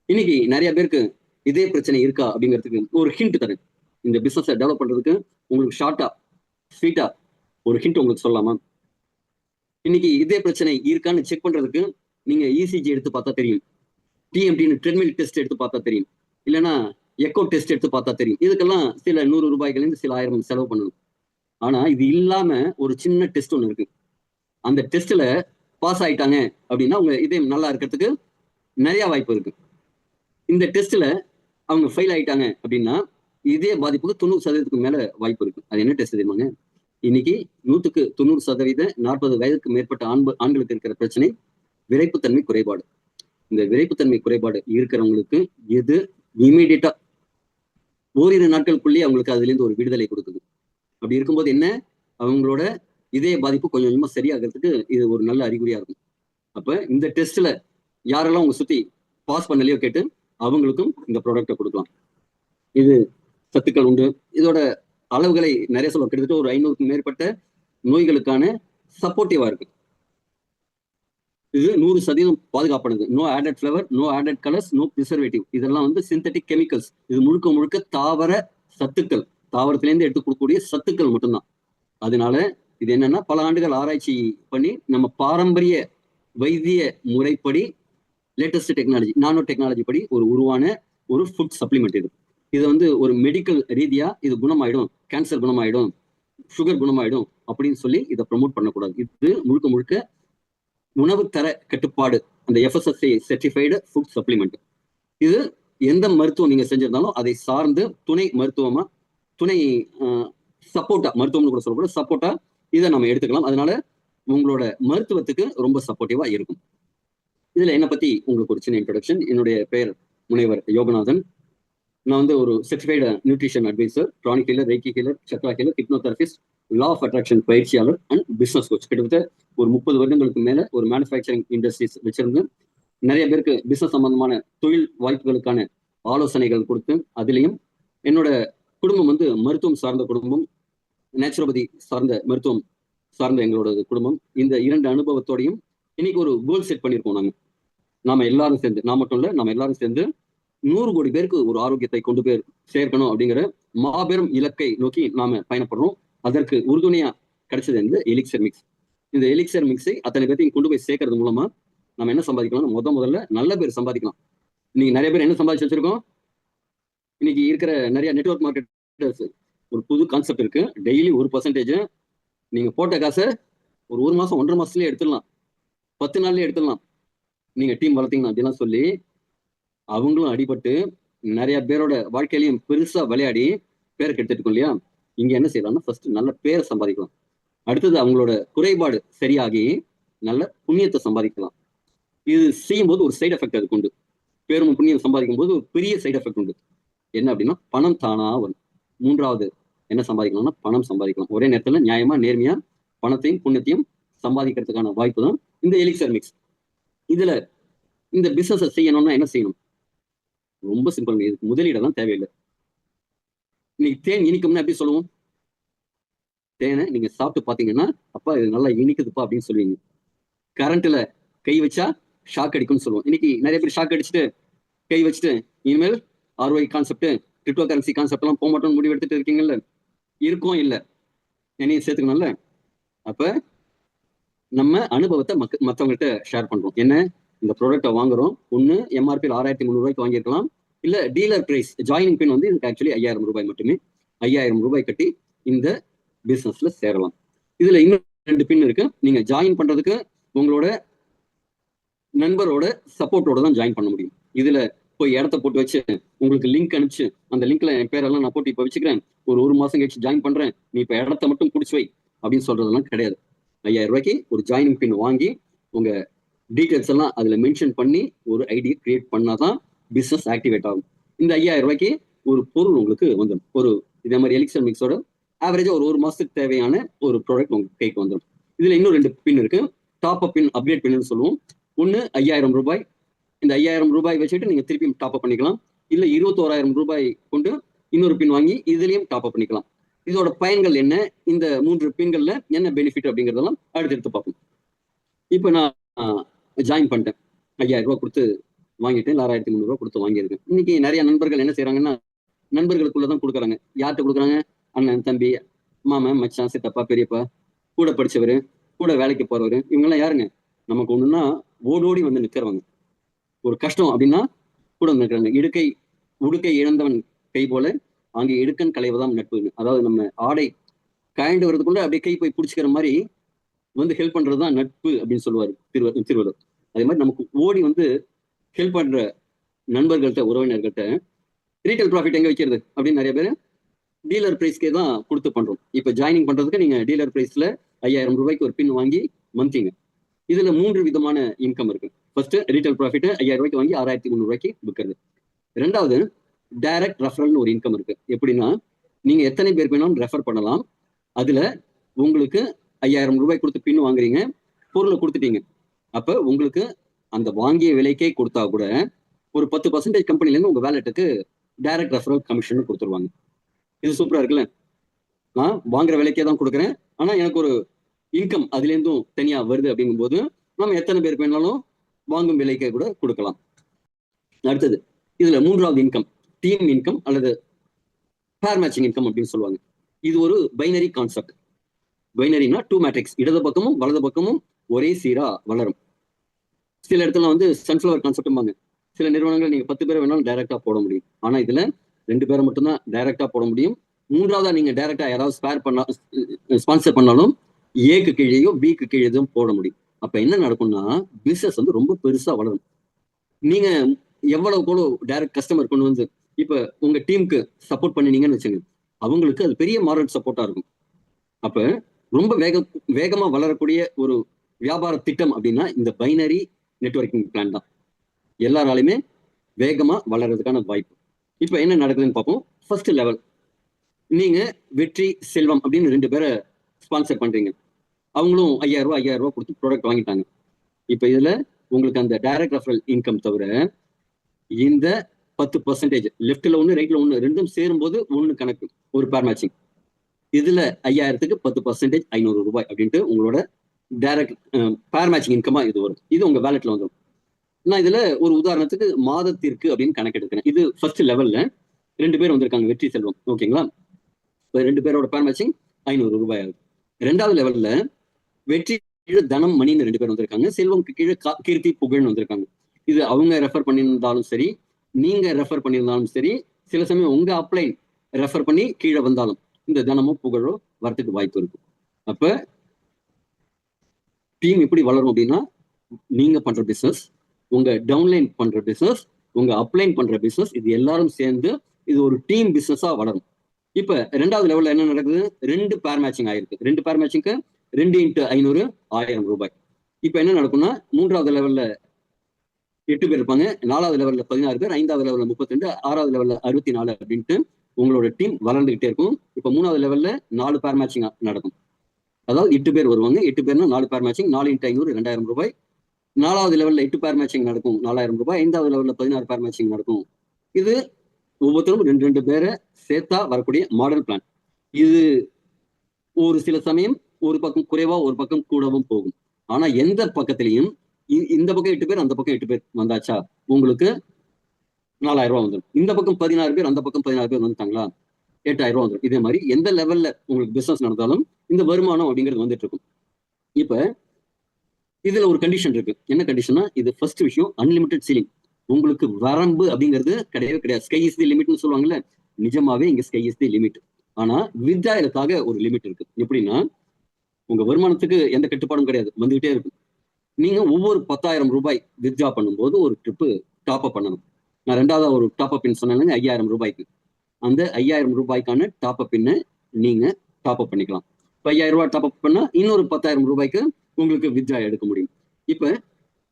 இன்னைக்கு நிறைய பேருக்கு இதே பிரச்சனை இருக்கா அப்படிங்கிறதுக்கு ஒரு ஹிண்ட் தரேன். இந்த பிசினஸை டெவலப் பண்றதுக்கு உங்களுக்கு ஷார்ட்டா ஸ்வீட்டா ஒரு ஹிண்ட் உங்களுக்கு சொல்லலாமா? இன்னைக்கு இதே பிரச்சனை இருக்கான்னு செக் பண்றதுக்கு நீங்க இசிஜி எடுத்து பார்த்தா தெரியும், டிஎம்டின்னு ட்ரெட்மில் டெஸ்ட் எடுத்து பார்த்தா தெரியும், இல்லைன்னா எக்கோ டெஸ்ட் எடுத்து பார்த்தா தெரியும். இதுக்கெல்லாம் சில 100 ரூபாய்கள் சில 1000 செலவு பண்ணணும். ஆனா இது இல்லாம ஒரு சின்ன டெஸ்ட் ஒண்ணு இருக்கு. அந்த டெஸ்ட்ல பாஸ் ஆயிட்டாங்க அப்படின்னா உங்க இதயம் நல்லா இருக்கிறதுக்கு நிறைய வாய்ப்பு இருக்கு. இந்த டெஸ்ட்ல அவங்க ஃபெயில் ஆயிட்டாங்க அப்படின்னா இதே பாதிப்புக்கு 90% மேல வாய்ப்பு இருக்கு. அது என்ன டெஸ்ட் தெரியுமாங்க? இன்னைக்கு 100க்கு 90% 40 வயதுக்கு மேற்பட்ட ஆண்களுக்கு இருக்கிற பிரச்சனை விரைப்புத்தன்மை குறைபாடு. இந்த விரைப்புத்தன்மை குறைபாடு இருக்கிறவங்களுக்கு எது இமீடியட்டா ஓரிரு நாட்களுக்குள்ளேயே அவங்களுக்கு அதுல இருந்து ஒரு விடுதலை கொடுக்குது. அப்படி இருக்கும்போது என்ன, அவங்களோட இதய பாதிப்பு கொஞ்சம் கொஞ்சமா சரியாகிறதுக்கு இது ஒரு நல்ல அறிகுறியா இருக்கும். அப்ப இந்த டெஸ்ட்ல யாரெல்லாம் உங்க சுத்தி பாஸ் பண்ணலையோ கேட்டு அவங்களுக்கும் இந்த ப்ராடக்டை கொடுக்கலாம். இது சத்துக்கள் உண்டு. இதோட அளவுகளை நிறைய சொல்ல, கிட்டத்தட்ட ஒரு 500க்கும் மேற்பட்ட நோய்களுக்கான சப்போர்ட்டிவா இருக்கு. இது 100% பாதுகாப்பானது. No added flavour, no added colours, no preservative. இதெல்லாம் வந்து சிந்தட்டிக் கெமிக்கல்ஸ். இது முழுக்க முழுக்க தாவர சத்துக்கள், தாவரத்திலேருந்து எடுத்து கொடுக்கக்கூடிய சத்துக்கள் மட்டும்தான். அதனால இது என்னன்னா பல ஆண்டுகள் ஆராய்ச்சி பண்ணி நம்ம பாரம்பரிய வைத்திய முறைப்படி லேட்டஸ்ட் டெக்னாலஜி, நானோ டெக்னாலஜி படி உருவான ஒரு ஃபுட் சப்ளிமெண்ட் இது. இது வந்து ஒரு மெடிக்கல் ரீதியா இது குணமாயிடும், கேன்சர் குணமாயிடும், சுகர் குணமாயிடும் அப்படின்னு சொல்லி இதை ப்ரமோட் பண்ணக்கூடாது. இது முழுக்க முழுக்க உணவு தர கட்டுப்பாடு, அந்த FSSAI சர்டிஃபைடு ஃபுட் சப்ளிமெண்ட். இது எந்த மருத்துவம் நீங்க செஞ்சிருந்தாலும் அதை சார்ந்து துணை மருத்துவமா, துணை சப்போர்ட்டா, மருத்துவம்னு கூட சொல்லக்கூடாது, சப்போர்ட்டா இதை நம்ம எடுத்துக்கலாம். அதனால உங்களோட மருத்துவத்துக்கு ரொம்ப சப்போர்ட்டிவா இருக்கும். இதுல என்னை பத்தி உங்களுக்கு ஒரு சின்ன இன்ட்ரோடக்ஷன். என்னுடைய பெயர் முனைவர் யோகநாதன். நான் வந்து ஒரு certified nutrition advisor, chronic healer, reiki healer, chakra healer, hypnotherapist, law of attraction பயிற்சியாளர் அண்ட் பிசினஸ் கோச். கிட்டத்தட்ட ஒரு 30 வருடங்களுக்கு மேல ஒரு மேனுஃபேக்சரிங் இண்டஸ்ட்ரீஸ் வச்சிருந்து நிறைய பேருக்கு பிசினஸ் சம்பந்தமான தொழில் வாய்ப்புகளுக்கான ஆலோசனைகள் கொடுத்து, அதுலயும் என்னோட குடும்பம் வந்து மருத்துவம் சார்ந்த குடும்பம், நேச்சுரோபதி சார்ந்த மருத்துவம் சார்ந்த எங்களோட குடும்பம். இந்த 2 அனுபவத்தோடையும் இன்னைக்கு ஒரு கோல் செட் பண்ணியிருக்கோம். நாம எல்லாரும் சேர்ந்து, நான் மட்டும் இல்ல, நம்ம எல்லாரும் சேர்ந்து 100 கோடி பேருக்கு ஒரு ஆரோக்கியத்தை கொண்டு போய் சேர்க்கணும் அப்படிங்கிற மாபெரும் இலக்கை நோக்கி நாம பயணப்படுறோம். அதற்கு உறுதுணையா கிடைச்சது இந்த எலிக்சர் மிக்ஸ். இந்த எலிக்சர் மிக்ஸை அத்தனை பேர்த்தையும் கொண்டு போய் சேர்க்கறது மூலமா நம்ம என்ன சம்பாதிக்கலாம்? முதல்ல நல்ல பேர் சம்பாதிக்கலாம். இன்னைக்கு நிறைய பேர் என்ன சம்பாதிச்சு வச்சிருக்கோம்? இன்னைக்கு இருக்கிற நிறைய நெட்வொர்க் மார்க்கெட்டர்ஸ் ஒரு புது கான்செப்ட் இருக்கு. டெய்லி 1% நீங்க போட்ட காசை ஒரு மாசம் 1.5 மாசத்துலயே எடுத்துடலாம், 10 நாள்லயே எடுத்துடலாம், நீங்க டீம் வளர்த்தீங்கன்னா அப்படிலாம் சொல்லி அவங்களும் அடிபட்டு நிறைய பேரோட வாழ்க்கையிலையும் பெருசா விளையாடி பேரை கெடுத்துட்டு இல்லையா? இங்க என்ன செய்யலாம்னா ஃபர்ஸ்ட் நல்ல பேரை சம்பாதிக்கலாம். அடுத்தது அவங்களோட குறைபாடு சரியாகி நல்ல புண்ணியத்தை சம்பாதிக்கலாம். இது செய்யும் போது ஒரு சைடு எஃபெக்ட் அதுக்கு உண்டு. பேரும் புண்ணியம் சம்பாதிக்கும் போது ஒரு பெரிய சைடு எஃபெக்ட் உண்டு. என்ன அப்படின்னா பணம் தானா வரும். 3வது என்ன சம்பாதிக்கலாம்னா பணம் சம்பாதிக்கலாம். ஒரே நேரத்துல நியாயமா நேர்மையா பணத்தையும் புண்ணியத்தையும் சம்பாதிக்கிறதுக்கான வாய்ப்பு தான் இந்த எலிக்சர் மிக்ஸ். இதுல இந்த பிசினஸ் செய்யணும்னா என்ன செய்யணும்? ரொம்ப சிம்பிள். இதுக்கு முதலீடெல்லாம் தேவையில்லை. இன்னைக்கு தேன் இனிக்கும்னா எப்படி சொல்லுவோம்? தேனை நீங்க சாப்பிட்டு பாத்தீங்கன்னா அப்பா இது நல்லா இனிக்குதுப்பா அப்படின்னு சொல்லுவீங்க. கரண்ட்ல கை வச்சா ஷாக் அடிக்கும்னு சொல்லுவோம். இன்னைக்கு நிறைய பேர் ஷாக் அடிச்சுட்டு கை வச்சுட்டு இனிமேல் ROI concept, crypto currency concept எல்லாம் போக மாட்டோம்னு முடிவு எடுத்துட்டு இருக்கீங்கல்ல, இருக்கும் இல்ல என்னையும் சேர்த்துக்கணும்ல. அப்ப நம்ம அனுபவத்தை மற்றவங்கள்ட்ட ஷேர் பண்றோம். என்ன, இந்த ப்ராடக்டை வாங்குறோம், ஒண்ணு MRP 6300 வாங்கியிருக்கலாம், இல்ல டீலர் பிரைஸ் ஜாயினிங் பின் வந்து இதுக்கு ஆக்சுவலி 5000 ரூபாய் மட்டுமே. 5000 ரூபாய் கட்டி இந்த பிசினஸ்ல சேரலாம். இதுல இன்னும் 2 பின் இருக்கு. நீங்க ஜாயின் பண்றதுக்கு உங்களோட நண்பரோட சப்போர்ட்டோட தான் ஜாயின் பண்ண முடியும். இதுல போய் இடத்த போட்டு வச்சு உங்களுக்கு லிங்க் அனுப்பிச்சு அந்த லிங்க்ல என் பேரெல்லாம் நான் போட்டு இப்ப வச்சுக்கிறேன், ஒரு மாசம் கழிச்சு ஜாயின் பண்றேன், நீ இப்ப இடத்த மட்டும் பிடிச்சி வை அப்படின்னு சொல்றதெல்லாம் கிடையாது. 5000 ரூபாய்க்கு ஒரு ஜாயினிங் பின் வாங்கி உங்க டீடைல்ஸ் எல்லாம் அதுல மென்ஷன் பண்ணி ஒரு ஐடியை கிரியேட் பண்ணாதான் பிசினஸ் ஆக்டிவேட் ஆகும். இந்த 5000 ரூபாய்க்கு ஒரு பொருள் உங்களுக்கு வந்துடும். ஒரு இதே மாதிரி எலிக்சர் மிக்ஸோட ஆவரேஜா ஒரு மாசத்துக்கு தேவையான ஒரு ப்ராடக்ட் உங்களுக்கு கைக்கு வந்துடும். இதுல இன்னும் 2 பின் இருக்கு. டாப் அப் பின், அப்கிரேட் பின்னு சொல்லுவோம். ஒண்ணு 5000 ரூபாய். இந்த 5000 ரூபாய் வச்சுட்டு நீங்க திருப்பியும் டாப் அப் பண்ணிக்கலாம். இல்ல 21,000 ரூபாய் கொண்டு இன்னொரு பின் வாங்கி இதுலயும் டாப் அப் பண்ணிக்கலாம். இதோட பயன்கள் என்ன, இந்த 3 பின்கள்ல என்ன பெனிஃபிட் அப்படிங்கறதெல்லாம் அடுத்தடுத்து பார்ப்போம். இப்ப நான் ஜாயின் பண்ணிட்டேன். 5000 ரூபாய் கொடுத்து வாங்கிட்டேன். 6300 ரூபாய் கொடுத்து வாங்கியிருக்கேன். இன்னைக்கு நிறைய நண்பர்கள் என்ன செய்யறாங்கன்னா, நண்பர்களுக்குள்ளதான் கொடுக்குறாங்க. யார்கிட்ட கொடுக்குறாங்க? அண்ணன், தம்பி, மாமன், மச்சான், சித்தப்பா, பெரியப்பா, கூட படிச்சவரு, கூட வேலைக்கு போறவரு, இவங்கெல்லாம் யாருங்க? நமக்கு ஒண்ணுன்னா ஓடோடி வந்து நிக்கிறவங்க. ஒரு கஷ்டம் அப்படின்னா கூட வந்து நிற்கிறாங்க. உடுக்கை இழந்தவன் கை போல அங்கே இடுக்கன் களைவதாம் நட்புன்னு. அதாவது நம்ம ஆடை காய்ந்து வர்றதுக்குள்ள அப்படியே கை போய் பிடிச்சிக்கிற மாதிரி வந்து ஹெல்ப் பண்றதுதான் நட்பு அப்படின்னு சொல்லுவாரு திருவள்ளுவர். அதே மாதிரி நமக்கு ஓடி வந்து ஹெல்ப் பண்ற நண்பர்கள்ட்ட, உறவினர்கள்ட்ட ரீட்டைல் ப்ராஃபிட் எங்க வைக்கிறது அப்படின்னு நிறைய பேர் டீலர் பிரைஸ்க்கே தான் கொடுத்து பண்றோம். இப்ப ஜாயினிங் பண்றதுக்கு நீங்க டீலர் பிரைஸ்ல 5000 ரூபாய்க்கு ஒரு பின் வாங்கி மந்திங்க. இதுல 3 விதமான இன்கம் இருக்கு. ஃபர்ஸ்ட் ரீட்டைல் ப்ராஃபிட் 5000 ரூபாய்க்கு வாங்கி 6300 ரூபாய்க்கு விற்கிறது. ரெண்டாவது டைரக்ட் ரெஃபரல்னு ஒரு இன்கம் இருக்கு. எப்படின்னா நீங்க எத்தனை பேர் வேணாலும் ரெஃபர் பண்ணலாம். அதுல உங்களுக்கு 5000 ரூபாய் கொடுத்து பின் வாங்குறீங்க, பொருளை கொடுத்துட்டீங்க. அப்ப உங்களுக்கு அந்த வாங்கிய விலைக்கே கொடுத்தா கூட ஒரு 10% கம்பெனில இருந்து உங்க வேலெட்டுக்கு டைரக்ட் ரெஃபரல் கமிஷன் கொடுத்துருவாங்க. இது சூப்பரா இருக்குல்ல? நான் வாங்குற விலைக்கே தான் கொடுக்குறேன், ஆனா எனக்கு ஒரு இன்கம் அதுல இருந்தும் தனியா வருது. அப்படிங்கும் போது நம்ம எத்தனை பேர் வேணாலும் வாங்கும் விலைக்கே கூட கொடுக்கலாம். அடுத்தது இதுல 3வது இன்கம் டீம் இன்கம் அல்லது பேர் மேட்சிங் இன்கம் அப்படின்னு சொல்லுவாங்க. இது ஒரு பைனரி கான்செப்ட். பைனரினா 2 மேட்ரிக்ஸ், இடது பக்கமும் வலது பக்கமும் ஒரே சீரா வளரும். சில இடத்துல வந்து சன்ஃபிளவர் கான்செப்ட்பாங்க. சில நிறுவனங்கள் நீங்க 10 பேரை வேணாலும் டைரக்டா போட முடியும். ஆனா இதுல 2 பேரை மட்டும்தான் டைரக்டா போட முடியும். 3வதா நீங்க டைரக்டா யாராவது ஸ்பான்சர் பண்ணாலும் ஏக்கு கீழேயோ பிக்கு கீழே போட முடியும். அப்ப என்ன நடக்கும்னா பிசினஸ் வந்து ரொம்ப பெருசா வளரும். நீங்க எவ்வளவு டைரக்ட் கஸ்டமர் கொண்டு வந்து இப்ப உங்க டீமுக்கு சப்போர்ட் பண்ணினீங்கன்னு வச்சுங்க, அவங்களுக்கு அது பெரிய மாரல் சப்போர்ட்டா இருக்கும். அப்ப ரொம்ப வேகமா வளரக்கூடிய ஒரு வியாபார திட்டம் அப்படின்னா இந்த பைனரி நெட்வொர்க்கிங் பிளான் தான். எல்லாராலுமே வேகமா வளர்றதுக்கான வாய்ப்பு. இப்ப என்ன நடக்குதுன்னு பார்ப்போம். ஃபர்ஸ்ட் லெவல், நீங்க வெற்றி, செல்வம் அப்படின்னு 2 பேரை ஸ்பான்சர் பண்றீங்க. அவங்களும் 5000 ரூபாய் கொடுத்து ப்ராடக்ட் வாங்கிட்டாங்க. இப்ப இதுல உங்களுக்கு அந்த டைரக்ட் ரெஃபரல் இன்கம் தவிர இந்த 10% லெஃப்ட்ல ஒண்ணு ரைட்ல ஒண்ணு ரெண்டும் சேரும் போது ஒண்ணு கணக்கு ஒரு பேர் மேட்சிங். இதுல 5000க்கு 10% 500 ரூபாய் அப்படின்ட்டு உங்களோட டைரக்ட் பேர் மேட்சிங் இன்கமா இது வரும். இது உங்க வேலெட்ல வந்துடும். நான் இதுல ஒரு உதாரணத்துக்கு மாதத்திற்கு அப்படின்னு கணக்கு எடுக்கிறேன். இது ஃபர்ஸ்ட் லெவல்ல 2 பேர் வந்திருக்காங்க, வெற்றி, செல்வம். ஓகேங்களா? 2 பேரோட பேர் மேட்சிங் 500 ரூபாய் ஆகுது. 2வது லெவல்ல வெற்றி கீழே தனம், மணின்னு 2 பேர் வந்திருக்காங்க. செல்வம்க்கு கீழே கீர்த்தி, புகழ்னு வந்திருக்காங்க. இது அவங்க ரெஃபர் பண்ணியிருந்தாலும் சரி, நீங்க ரெஃபர் பண்ணியிருந்தாலும் சரி, சில சமயம் உங்க அப்ளைன் ரெஃபர் பண்ணி கீழே வந்தாலும் இந்த தனமோ புகழோ வரத்துக்கு வாய்ப்பு இருக்கும். அப்ப டீம் எப்படி வளரும் அப்படின்னா, நீங்க பண்ற பிசினஸ், உங்க டவுன்லைன் பண்ற பிசினஸ், உங்க அப்ளைன் பண்ற பிசினஸ், இது எல்லாரும் சேர்ந்து இது ஒரு டீம் பிசினஸா வளரும். இப்ப 2வது லெவல்ல என்ன நடக்குது? 2 பேர் மேட்சிங் ஆயிருக்கு. 2 பேர் மேட்சிங்க்கு 2 × 500 1000 ரூபாய். இப்ப என்ன நடக்கும்னா 3வது லெவல்ல 8 பேர் இருப்பாங்க, 4வது லெவல்ல 16 பேர், 5வது லெவல்ல 32, 6வது லெவல்ல 64 அப்படின்ட்டு உங்களோட டீம் வளர்ந்துகிட்டே இருக்கும். இப்ப 3வது லெவல்ல 4 பேர் மேட்சிங் நடக்கும். அதாவது 8 பேர் வருவாங்க. 8 பேர்னா 4 பேர் மேட்சிங், 4 × 500 2000 ரூபாய். 4வது லெவல்ல 8 பேர் மேட்சிங் நடக்கும், 4000 ரூபாய். 5வது லெவல்ல 16 பேர் மேட்சிங் நடக்கும். இது ஒவ்வொருத்தரும் 2 பேரை சேர்த்தா வரக்கூடிய மாடல் பிளான். இது ஒரு சில சமயம் ஒரு பக்கம் குறைவா ஒரு பக்கம் கூடவும் போகும். ஆனா எந்த பக்கத்திலையும் இந்த பக்கம் 8 பேர், அந்த பக்கம் 8 பேர் வந்தாச்சா உங்களுக்கு 4000 ரூபாய் வந்துடும். இந்த பக்கம் 16 பேர், அந்த பக்கம் 16 பேர் வந்துட்டாங்களா 8000 ரூபாய் வந்துடும். இதே மாதிரி எந்த லெவல்ல உங்களுக்கு பிசினஸ் நடந்தாலும் இந்த வருமானம் அப்படிங்கிறது வந்துட்டு இருக்கும். இப்ப இதுல ஒரு கண்டிஷன் இருக்கு. என்ன கண்டிஷன்னா, இது ஃபர்ஸ்ட் விஷயம், அன்லிமிட்டெட் சீலிங். உங்களுக்கு வரம்பு அப்படிங்கிறது கிடையவே கிடையாது. ஸ்கை இஸ் தி லிமிட்னு சொல்லுவாங்கல்ல, நிஜமாவே இங்க ஸ்கை இஸ் தி லிமிட். ஆனா வித்ட்ராயலுக்காக ஒரு லிமிட் இருக்கு. எப்படின்னா, உங்க வருமானத்துக்கு எந்த கட்டுப்பாடும் கிடையாது, வந்துகிட்டே இருக்கும். நீங்க ஒவ்வொரு 10,000 ரூபாய் வித்ட்ரா பண்ணும்போது ஒரு ட்ரிப்பு டாப் அப் பண்ணணும். நான் 2வது ஒரு டாப் அப் பின் சொன்னாங்க 5000 ரூபாய்க்கு. அந்த 5000 ரூபாய்க்கான டாப் அப் பின்னை நீங்க டாப் அப் பண்ணிக்கலாம். இப்ப 5000 ரூபாய் டாப் அப் பண்ணா இன்னொரு 10,000 ரூபாய்க்கு உங்களுக்கு வித்ட்ரா எடுக்க முடியும். இப்ப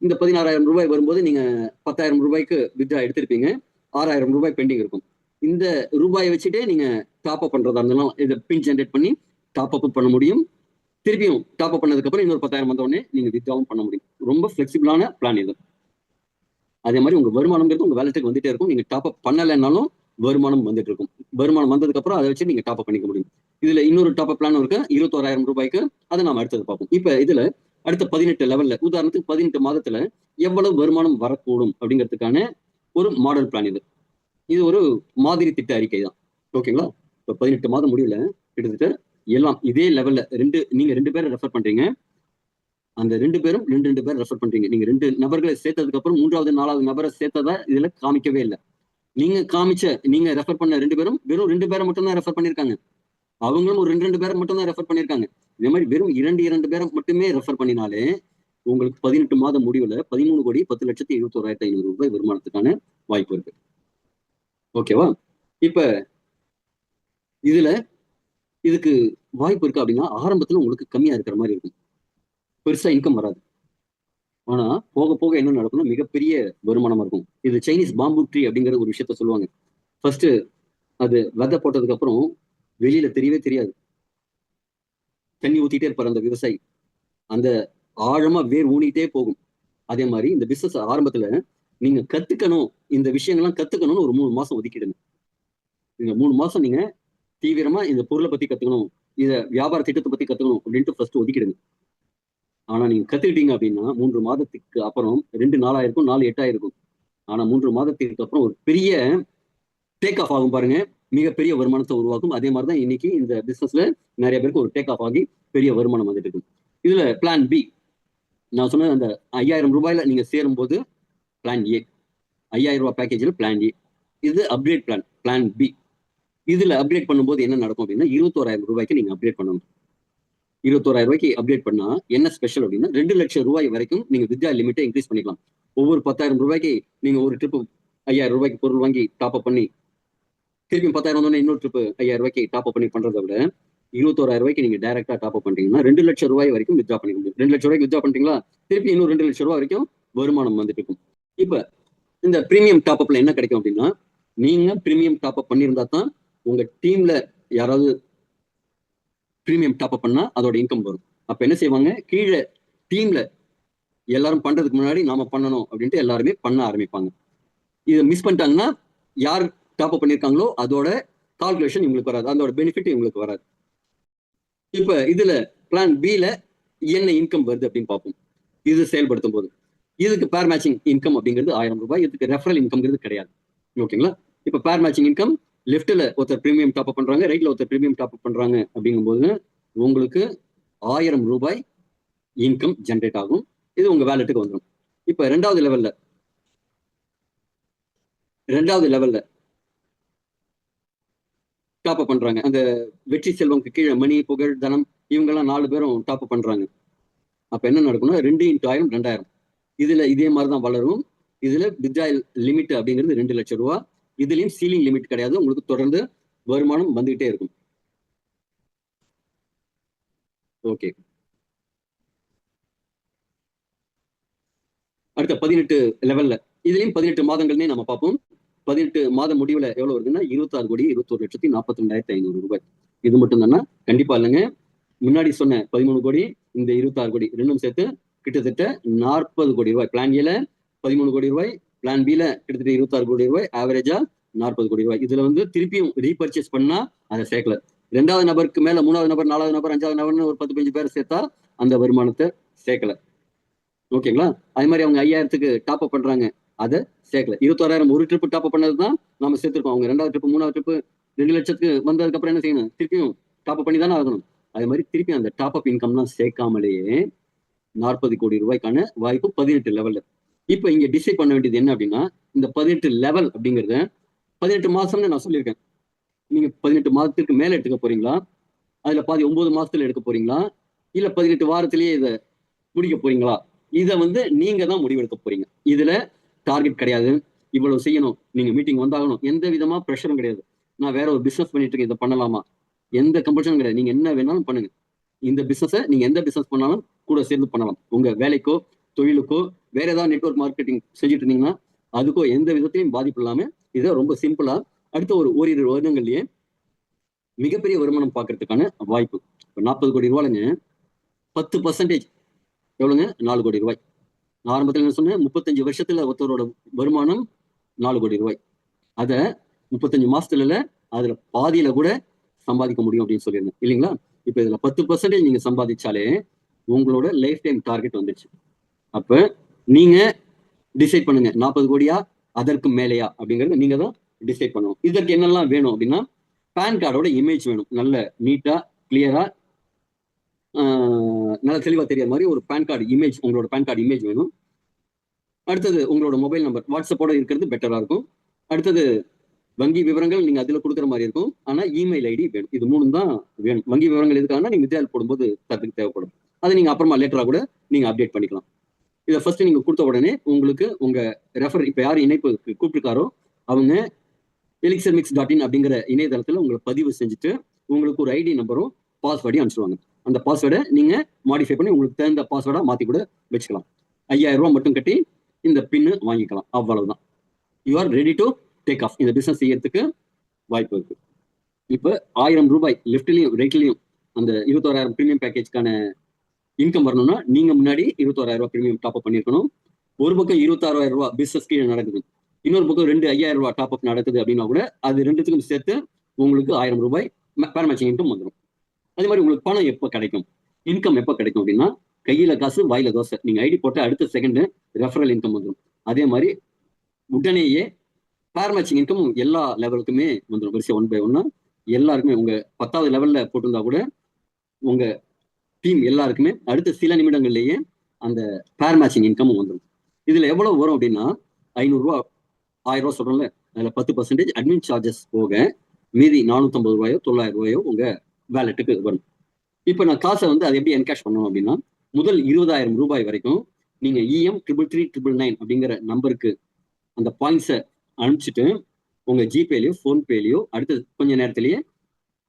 இந்த 16,000 ரூபாய் வரும்போது நீங்க 10,000 ரூபாய்க்கு வித்ட்ரா எடுத்திருப்பீங்க, 6,000 ரூபாய் பெண்டிங் இருக்கும். இந்த ரூபாயை வச்சுட்டே நீங்க டாப் அப் பண்றதா இருந்தாலும் இதை பின் ஜென்ரேட் பண்ணி டாப் அப் பண்ண முடியும். திருப்பியும் டாப் அப் பண்ணதுக்கு அப்புறம் இன்னொரு 10,000 வந்த உடனே நீங்க வித்ட்ராவும் பண்ண முடியும். ரொம்ப ஃபிளெக்சிபிளான பிளான் இது. அதே மாதிரி உங்க வருமானம்ங்கிறது உங்க வேலெட்டுக்கு வந்துட்டே இருக்கும். நீங்க டாப் அப் பண்ணலைன்னாலும் வருமானம் வந்துட்டு இருக்கும். வருமானம் வந்ததுக்கு அப்புறம் அதை வச்சு நீங்க டாப் அப் பண்ணிக்க முடியும். இதுல இன்னொரு டாப் அப் பிளான் இருக்கு 21,000 ரூபாய்க்கு. அதை நாம அடுத்தது பார்ப்போம். இப்ப இதுல அடுத்த 18 லெவல்ல உதாரணத்துக்கு 18 மாதத்துல எவ்வளவு வருமானம் வரக்கூடும் அப்படிங்கிறதுக்கான ஒரு மாடல் பிளான் இது. இது ஒரு மாதிரி திட்ட அறிக்கை தான். ஓகேங்களா? இப்ப 18 மாதம் முடிவுல கிட்டத்தட்ட எல்லாம் இதே லெவல்ல நீங்க 2 பேரை ரெஃபர் பண்றீங்க. அந்த 2 பேரும் 2 பேர் ரெஃபர் பண்றீங்க. நீங்க 2 நபர்களை சேர்த்ததுக்கு அப்புறம் 3வது 4வது நபரை சேர்த்ததா இதுல காமிக்கவே இல்லை. நீங்க ரெஃபர் பண்ண 2 பேரும் வெறும் 2 பேரை மட்டும் தான் ரெஃபர் பண்ணிருக்காங்க. அவங்களும் ஒரு 2 பேரை மட்டும் தான் ரெஃபர் பண்ணிருக்காங்க. இதே மாதிரி வெறும் 2 பேரை மட்டுமே ரெஃபர் பண்ணினாலே உங்களுக்கு 18 மாதம் முடிவுல 13,10,71,500 ரூபாய் வருமானத்துக்கான வாய்ப்பு இருக்கு. ஓகேவா? இப்ப இதுக்கு வாய்ப்பு இருக்கு அப்படின்னா ஆரம்பத்துல உங்களுக்கு கம்மியா இருக்கிற மாதிரி இருக்கும். பெருசா இன்கம் வராது. ஆனா போக போக என்ன நடக்கும்னா மிகப்பெரிய வருமானமா இருக்கும். இது சைனீஸ் பாம்பு ட்ரீ அப்படிங்கிற ஒரு விஷயத்த சொல்லுவாங்க. ஃபர்ஸ்ட் அது விதை போட்டதுக்கு அப்புறம் வெளியில தெரியவே தெரியாது. தண்ணி ஊத்திட்டே இருப்பாரு அந்த விவசாயி. அந்த ஆழமா வேர் ஊனிட்டே போகும். அதே மாதிரி இந்த பிசினஸ் ஆரம்பத்துல நீங்க கத்துக்கணும், இந்த விஷயங்கள்லாம் கத்துக்கணும்னு ஒரு 3 மாசம் ஒதுக்கிடுங்க. இந்த 3 மாசம் நீங்க தீவிரமா இந்த பொருளை பத்தி கத்துக்கணும், இத வியாபார திட்டத்தை பத்தி கத்துக்கணும் அப்படின்ட்டு ஃபர்ஸ்ட் ஒதுக்கிடுங்க. ஆனா நீங்க கத்துக்கிட்டீங்க அப்படின்னா 3 மாதத்துக்கு அப்புறம் 2 நாளாயிருக்கும், 4 8ஆயிருக்கும். ஆனா 3 மாதத்திற்கு அப்புறம் ஒரு பெரிய டேக் ஆஃப் ஆகும் பாருங்க. மிகப்பெரிய வருமானத்தை உருவாக்கும். அதே மாதிரிதான் இன்னைக்கு இந்த பிசினஸ்ல நிறைய பேருக்கு ஒரு டேக் ஆஃப் ஆகி பெரிய வருமானம் வந்துட்டு இருக்கு. இதுல பிளான் பி, நான் சொன்ன அந்த 5,000 ரூபாயில நீங்க சேரும் போது பிளான் ஏ, 5,000 ரூபாய் பேக்கேஜ்ல பிளான் ஏ. இது அப்கிரேட் பிளான், பிளான் பி. இதுல அப்கிரேட் பண்ணும்போது என்ன நடக்கும் அப்படின்னா 21,000 ரூபாய்க்கு நீங்க அப்கிரேட் பண்ணணும். 21,000 ரூபாய்க்கு அப்டேட் பண்ணா என்ன ஸ்பெஷல் அப்படின்னா 2 லட்சம் ரூபாய் வரைக்கும் நீங்க வித்யா லிமிட்டை இன்க்ரீஸ் பண்ணிக்கலாம். ஒவ்வொரு 10,000 ரூபாய்க்கு நீங்க ஒரு ட்ரிப் 5,000 ரூபாய்க்கு பொருள் வாங்கி டாப் அப் பண்ணி திருப்பி 10,000 வந்தோடனே இன்னொரு ட்ரிப் 5,000 ரூபாய்க்கு டாப் அப் பண்ணி பண்றதை விட 21,000 ரூபாய்க்கு நீங்க டைரக்டா டாப் அப் பண்றீங்கன்னா 2 லட்சம் ரூபாய் வரைக்கும் வித்யா பண்ணிக்க முடியும். 2 லட்சம் ரூபாய்க்கு வித்யா பண்றீங்களா, திருப்பி இன்னும் 2 லட்சம் ரூபாய் வரைக்கும் வருமானம் வந்துட்டு இருக்கும். இப்ப இந்த பிரீமியம் டாப் அப்ல என்ன கிடைக்கும் அப்படின்னா நீங்க பிரீமியம் டாப் அப் பண்ணியிருந்தா தான் உங்க டீம்ல யாராவது பிரீமியம் டாப் அப் பண்ணா அதோட இன்கம் வரும். அப்ப என்ன செய்வாங்க, கீழே டீம்ல எல்லாரும் பண்றதுக்கு முன்னாடி நாம பண்ணணும் அப்படின்ட்டு எல்லாருமே பண்ண ஆரம்பிப்பாங்க. இதை மிஸ் பண்ணிட்டாங்கன்னா யார் டாப் அப் பண்ணிருக்காங்களோ அதோட கால்குலேஷன் இவங்களுக்கு வராது, அதோட பெனிஃபிட் இவங்களுக்கு வராது. இப்ப இதுல பிளான் பில என்ன இன்கம் வருது அப்படின்னு பார்ப்போம். இது செயல்படுத்தும் போது இதுக்கு பேர் மேட்சிங் இன்கம் அப்படிங்கிறது 1,000 ரூபாய். இதுக்கு ரெஃபரல் இன்கம்ங்கிறது கிடையாது. ஓகேங்களா? இப்ப பேர் மேட்சிங் இன்கம் லெஃப்ட்ல ஒருத்தர் பிரீமியம் டாப் அப் பண்றாங்க, ரைட்ல ஒருத்தர் பிரீமியம் டாப் அப் பண்றாங்க அப்படிங்கும்போது உங்களுக்கு 1,000 ரூபாய் இன்கம் ஜென்ரேட் ஆகும். இது உங்க வேலெட்டுக்கு வந்துடும். இப்ப ரெண்டாவது லெவல்ல டாப் அப் பண்றாங்க. அந்த வெற்றி செல்வம்க்கு கீழே மணி, புகழ், தனம் இவங்கெல்லாம் 4 பேரும் டாப் அப் பண்றாங்க. அப்ப என்ன நடக்கும்னா 2 × 1000 2,000. இதுல இதே மாதிரிதான் வளரும். இதுல வித்யா லிமிட் அப்படிங்கிறது 2 லட்சம் ரூபாய். இதுலயும் சீலிங் லிமிட் கிடையாது. உங்களுக்கு தொடர்ந்து வருமானம் வந்துகிட்டே இருக்கும். ஓகே, அடுத்த 18 லெவல்ல இதுலயும் 18 மாதங்கள்னே நம்ம பார்ப்போம். 18 மாத முடிவுல எவ்வளவு வருதுன்னா 26,21,42,500 ரூபாய். இது மட்டும் தானா? கண்டிப்பா இல்லைங்க. முன்னாடி சொன்ன 13 கோடி, இந்த 26 கோடி ரெண்டும் சேர்த்து கிட்டத்தட்ட 40 கோடி ரூபாய். பிளான் ஏல 13 கோடி ரூபாய், பிளான் பில கிட்டத்தட்ட 26 கோடி ரூபாய், ஆவரேஜா 40 கோடி ரூபாய். இதுல திருப்பியும் ரீபர்ச்சேஸ் பண்ணா அதை சேர்க்கல. 2வது நபருக்கு மேல 3வது நபர், 4வது நபர், 5வது நபர்னு ஒரு 10-15 பேர் சேர்த்தா அந்த வருமானத்தை சேர்க்கல. ஓகேங்களா? அதே மாதிரி அவங்க 5,000க்கு டாப் அப் பண்றாங்க, அதை சேர்க்கல. 21,000 ஒரு ட்ரிப் டாப் அப் பண்ணதுதான் நம்ம சேர்த்திருக்கோம். அவங்க 2வது ட்ரிப் 3வது ட்ரிப் 2 லட்சத்துக்கு வந்ததுக்கு அப்புறம் என்ன செய்யணும், திருப்பியும் டாப் அப் பண்ணி தானே ஆகணும். அதே மாதிரி திருப்பி அந்த டாப் அப் இன்கம்லாம் சேர்க்காமலேயே 40 கோடி ரூபாய்க்கான வாய்ப்பு 18 லெவல்ல. இப்ப இங்க டிசைட் பண்ண வேண்டியது என்ன அப்படின்னா இந்த 18 லெவல் அப்படிங்கறத 18 மாசம்னு நான் சொல்லியிருக்கேன். நீங்க 18 மாதத்துக்கு மேல எடுத்துக்க போறீங்களா, அதுல பாதி 9 மாசத்துல எடுக்க போறீங்களா, இல்ல 18 வாரத்திலேயே இதை முடிக்க போறீங்களா, இதை நீங்க தான் முடிவெடுக்க போறீங்க. இதுல டார்கெட் கிடையாது, இவ்வளவு செய்யணும், நீங்க மீட்டிங் வந்தாகணும், எந்த விதமா ப்ரெஷரும் கிடையாது. நான் வேற ஒரு பிசினஸ் பண்ணிட்டு இருக்கேன், இதை பண்ணலாமா, எந்த கம்பல்ஷனும் கிடையாது. நீங்க என்ன வேணாலும் பண்ணுங்க. இந்த பிசினஸை நீங்க எந்த பிசினஸ் பண்ணாலும் கூட சேர்ந்து பண்ணலாம். உங்க வேலைக்கோ தொழிலுக்கோ வேற ஏதாவது நெட்வொர்க் மார்க்கெட்டிங் செஞ்சுட்டு இருந்தீங்கன்னா அதுக்கோ எந்த விதத்திலையும் பாதிப்பு இல்லாம இதை ரொம்ப சிம்பிளா அடுத்த ஒரு ஓரிரு வருடங்கள்லயே மிகப்பெரிய வருமானம் பார்க்கறதுக்கான வாய்ப்பு. இப்போ 40 கோடி ரூபாய்ங்க 10% எவ்வளவுங்க? 4 கோடி ரூபாய். நான் ஆரம்பத்தில் என்ன சொன்னேன்? 35 வருஷத்துல ஒருத்தரோட வருமானம் 4 கோடி ரூபாய். அத 35 மாசத்துல அதுல பாதியில கூட சம்பாதிக்க முடியும் அப்படின்னு சொல்லியிருந்தேன் இல்லைங்களா? இப்ப இதுல 10% நீங்க சம்பாதிச்சாலே உங்களோட லைஃப் டைம் டார்கெட் வந்துருச்சு. அப்ப நீங்க டிசைட் பண்ணுங்க, 40 கோடியா அதற்கு மேலேயா அப்படிங்கறது நீங்க தான் டிசைட் பண்ணணும். இதற்கு என்னெல்லாம் வேணும் அப்படின்னா, பேன் கார்டோட இமேஜ் வேணும். நல்ல நீட்டா கிளியரா நல்ல தெளிவா தெரியற மாதிரி ஒரு பேன் கார்டு இமேஜ், உங்களோட பேன் கார்டு இமேஜ் வேணும். அடுத்தது உங்களோட மொபைல் நம்பர் வாட்ஸ்அப்போட இருக்கிறது பெட்டரா இருக்கும். அடுத்தது வங்கி விவரங்கள் நீங்க அதுல கொடுக்குற மாதிரி இருக்கும். ஆனா இமெயில் ஐடி வேணும். இது 3 தான் வேணும். வங்கி விவரங்கள் எதுக்காகனா நீங்க வித்ட்ராயல் போடும்போது தரத்துக்கு தேவைப்படும். அதை நீங்க அப்புறமா லேட்டரா கூட நீங்க அப்டேட் பண்ணிக்கலாம். இதை ஃபர்ஸ்ட் நீங்க கொடுத்த உடனே உங்களுக்கு உங்க ரெஃபர் இப்ப யார் இணைப்பு கூப்பிட்டுருக்காரோ அவங்க elixirmix.in அப்படிங்கிற இணையதளத்துல உங்களை பதிவு செஞ்சுட்டு உங்களுக்கு ஒரு ஐடி நம்பரும் பாஸ்வேர்டையும் அனுப்பிச்சிடுவாங்க. அந்த பாஸ்வேர்டை நீங்க மாடிஃபை பண்ணி உங்களுக்கு தகுந்த பாஸ்வேர்டா மாத்தி கூட வச்சுக்கலாம். 5000 ரூபாய் மட்டும் கட்டி இந்த பின்னு வாங்கிக்கலாம். அவ்வளவுதான். You are ready to take off. இந்த பிசினஸ் செய்யறதுக்கு வாய்ப்பு இருக்கு. இப்ப 1000 ரூபாய் லெஃப்ட்லயும் ரைட்லயும் அந்த 21,000 பிரீமியம் பேக்கேஜ்க்கான இன்கம் வரணும்னா நீங்க முன்னாடி 21,000 ரூபாய் பிரீமியம் டாப் அப் பண்ணிருக்கணும். ஒரு பக்கம் 26,000 ரூபாய் பிசினஸ் கீழே நடக்குது, இன்னொரு பக்கம் 5,000 ரூபாய் டாப் அப் நடக்குது அப்படின்னா கூட அது ரெண்டுத்துக்கும் சேர்த்து உங்களுக்கு 1000 ரூபாய் பேர் மேட்சிங் இன்கம் வந்துடும். அதே மாதிரி உங்களுக்கு பணம் எப்போ கிடைக்கும், இன்கம் எப்போ கிடைக்கும் அப்படின்னா, கையில காசு வாயில தோசை. நீங்க ஐடி போட்ட அடுத்த செகண்ட் ரெஃபரல் இன்கம் வந்துடும். அதே மாதிரி உடனேயே பேர் மேட்சிங் இன்கம் எல்லா லெவலுக்குமே வந்துடும். வரிசை 1 by 1 எல்லாருக்குமே. உங்க 10வது லெவல்ல போட்டிருந்தா கூட உங்க டீம் எல்லாருக்குமே அடுத்த சில நிமிடங்கள்லயே அந்த பேர் மேட்சிங் இன்கம் வந்துடும். இதுல எவ்வளவு வரும் அப்படின்னா, 500 ரூபாய் 1000 ரூபாய் சொல்றோம்ல, அதுல 10% அட்மின் சார்ஜஸ் போக மீதி 450 ரூபாயோ 900 ரூபாயோ உங்க வேலெட்டுக்கு வரும். இப்ப நான் காசை வந்து அதை எப்படி என்கேஷ் பண்ணணும் அப்படின்னா, முதல் 20,000 ரூபாய் வரைக்கும் நீங்க EM 33399 அப்படிங்கிற நம்பருக்கு அந்த பாயிண்ட்ஸை அனுப்பிச்சிட்டு உங்க ஜிபேலயோ போன்பேலயோ அடுத்த கொஞ்ச நேரத்திலேயே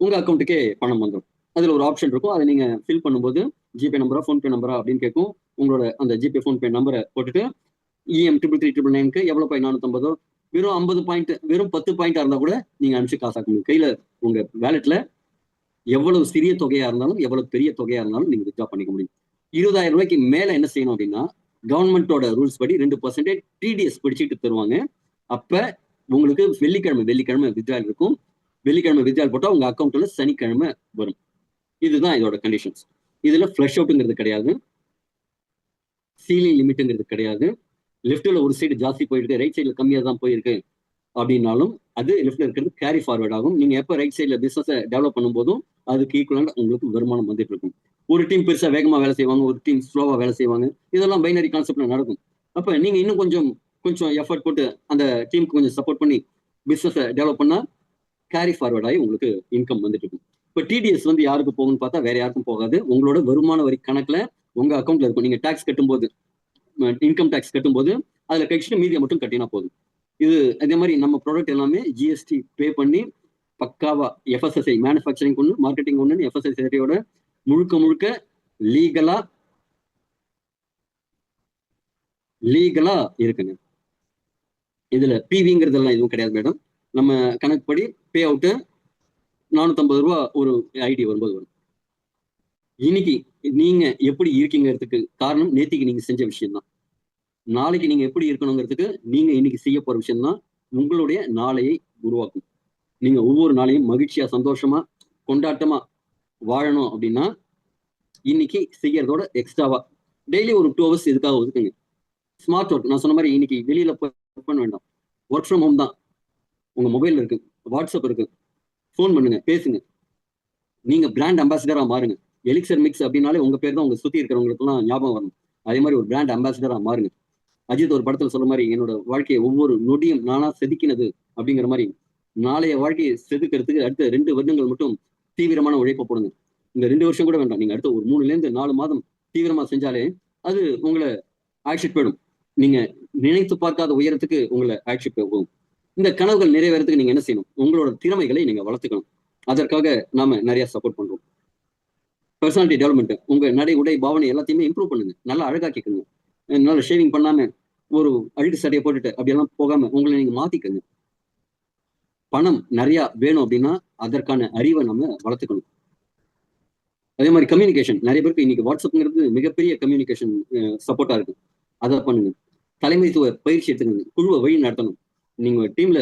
உங்க அக்கௌண்ட்டுக்கே பணம் வந்துடும். அதுல ஒரு ஆப்ஷன் இருக்கும். அதை நீங்க ஃபில் பண்ணும்போது ஜிபே நம்பரா போன்பே நம்பரா அப்படின்னு கேட்கும். உங்களோட அந்த ஜிபே போன்பே நம்பரை போட்டுட்டு EM 33399க்கு எவ்வளவு பாயிண்ட் 450 வெறும் 50 பாயிண்ட் வெறும் 10 பாயிண்டா இருந்தா கூட நீங்க அனுப்பிச்சு காசாக்க முடியும். கையில உங்க வேலெட்ல எவ்வளவு சிறிய தொகையா இருந்தாலும் எவ்வளவு பெரிய தொகையா இருந்தாலும் நீங்க வித்ட்ரா பண்ணிக்க முடியும். 20,000 ரூபாய்க்கு மேல என்ன செய்யணும் அப்படின்னா, கவர்மெண்டோட ரூல்ஸ் படி 2% TDS பிடிச்சிட்டு தருவாங்க. அப்ப உங்களுக்கு வெள்ளிக்கிழமை வித்ட்ராயல் இருக்கும். வெள்ளிக்கிழமை வித்ட்ராயல் போட்டா உங்க அக்கௌண்ட்ல சனிக்கிழமை வரும். இதுதான் இதோட கண்டிஷன்ஸ். இதுல ஃபிளஷ் அவுட்ங்கிறது கிடையாது, சீலிங் லிமிட்ங்கிறது கிடையாது. லெஃப்ட்ல ஒரு சைடு ஜாஸ்தி போயிருக்கு, ரைட் சைடுல கம்மியா தான் போயிருக்கு அப்படின்னாலும் அது லெஃப்ட்ல இருக்கிறது கேரி ஃபார்வர்ட் ஆகும். நீங்க எப்ப ரைட் சைடுல பிசினஸ் டெவலப் பண்ணும்போதும் அதுக்கு ஈக்குவலா உங்களுக்கு வருமானம் வந்துட்டு இருக்கும். ஒரு டீம் பெருசா வேகமா வேலை செய்வாங்க, ஒரு டீம் ஸ்லோவா வேலை செய்வாங்க. இதெல்லாம் பைனரி கான்செப்ட்ல நடக்கும். அப்ப நீங்க இன்னும் கொஞ்சம் எஃபர்ட் போட்டு அந்த டீமுக்கு கொஞ்சம் சப்போர்ட் பண்ணி பிசினஸ் டெவலப் பண்ணா கேரி ஃபார்வர்ட் ஆகி உங்களுக்கு இன்கம் வந்துட்டு இருக்கும். இப்ப டிடிஎஸ் வந்து யாருக்கு போகும்னு பார்த்தா வேற யாருக்கும் போகாது. உங்களோட வருமான வரி கணக்குல உங்க அக்கௌண்ட்ல இருக்கும். நீங்க டாக்ஸ் கட்டும்போது, இன்கம் டாக்ஸ் கட்டும்போது அதுல கழிச்சுட்டு மீதியை மட்டும் கட்டினா போதும். இது அதே மாதிரி நம்ம ப்ராடக்ட் எல்லாமே ஜிஎஸ்டி பே பண்ணி பக்காவா எஃப்எஸ்எஸ்ஐ மேனுஃபேக்சரிங் ஒன்று, மார்க்கெட்டிங் ஒன்று, எஃப்எஸ்எஸ்ஐயோட முழுக்க லீகலா இருக்குங்க. இதுல பிவிங்கிறதெல்லாம் எதுவும் கிடையாது மேடம். நம்ம கணக்குப்படி பே அவுட்டு 450 ரூபா ஒரு ஐடி வரும்போது வரும். இன்னைக்கு நீங்க எப்படி இருக்கீங்கிறதுக்கு காரணம் நேத்திக்கு நீங்க செஞ்ச விஷயம் தான். நாளைக்கு நீங்க எப்படி இருக்கணுங்கிறதுக்கு நீங்க இன்னைக்கு செய்ய போற விஷயம் தான் உங்களுடைய நாளையை உருவாக்கும். நீங்க ஒவ்வொரு நாளையும் மகிழ்ச்சியா, சந்தோஷமா, கொண்டாட்டமா வாழணும் அப்படின்னா இன்னைக்கு செய்யறதோட எக்ஸ்ட்ராவா டெய்லி ஒரு 2 hours இதுக்காக ஒதுக்குங்க. ஸ்மார்ட் ஒர்க் நான் சொன்ன மாதிரி இன்னைக்கு வெளியில ஒர்க் பண்ண வேண்டாம். ஒர்க் ஃப்ரம் ஹோம் தான். உங்க மொபைல் இருக்கு, வாட்ஸ்அப் இருக்கு, ஃபோன் பண்ணுங்க, பேசுங்க. நீங்க பிராண்ட் அம்பாசிடரா மாறுங்க. எலிக்சர் மிக்ஸ் அப்படின்னாலே உங்க பேர் தான் உங்க சுத்தி இருக்கிறவங்களுக்கு எல்லாம் ஞாபகம் வரணும். அதே மாதிரி ஒரு பிராண்ட் அம்பாசிடரா மாறுங்க. அஜித் ஒரு படத்துல சொல்ற மாதிரி என்னோட வாழ்க்கையை ஒவ்வொரு நொடியும் நானா செதுக்கினது அப்படிங்கிற மாதிரி நாளைய வாழ்க்கையை செதுக்கிறதுக்கு அடுத்த 2 வருடங்கள் மட்டும் தீவிரமான உழைப்பை போடுங்க. இந்த 2 வருஷம் கூட வேண்டாம். நீங்க அடுத்த ஒரு 3 to 4 மாதம் தீவிரமா செஞ்சாலே அது உங்களை ஆக்ஷிப் போயிடும். நீங்க நினைத்து பார்க்காத உயரத்துக்கு உங்களை ஆக்ஷிப் போகும். இந்த கனவுகள் நிறைவேறதுக்கு நீங்க என்ன செய்யணும்? உங்களோட திறமைகளை நீங்க வளர்த்துக்கணும். அதற்காக நாம நிறைய சப்போர்ட் பண்றோம். பர்சனாலிட்டி டெவலப்மெண்ட், உங்க நடை, உடை, பாவனை எல்லாத்தையுமே இம்ப்ரூவ் பண்ணுங்க. நல்லா அழகாக்கிக்கோங்க. நல்ல ஷேவிங் பண்ணாம ஒரு அழுக்கு சட்டையை போட்டுட்டு அப்படியெல்லாம் போகாம உங்களை நீங்க மாத்திக்கங்க. பணம் நிறைய வேணும் அப்படின்னா அதற்கான அறிவை நம்ம வளர்த்துக்கணும். அதே மாதிரி கம்யூனிகேஷன், நிறைய பேருக்கு இன்னைக்கு வாட்ஸ்அப்ங்கிறது மிகப்பெரிய கம்யூனிகேஷன் சப்போர்ட்டா இருக்கு. அதை பண்ணுங்க. தலைமைத்துவ பயிற்சி எடுத்துக்கங்க. குழுவை வழி நடத்தணும். நீங்க டீம்ல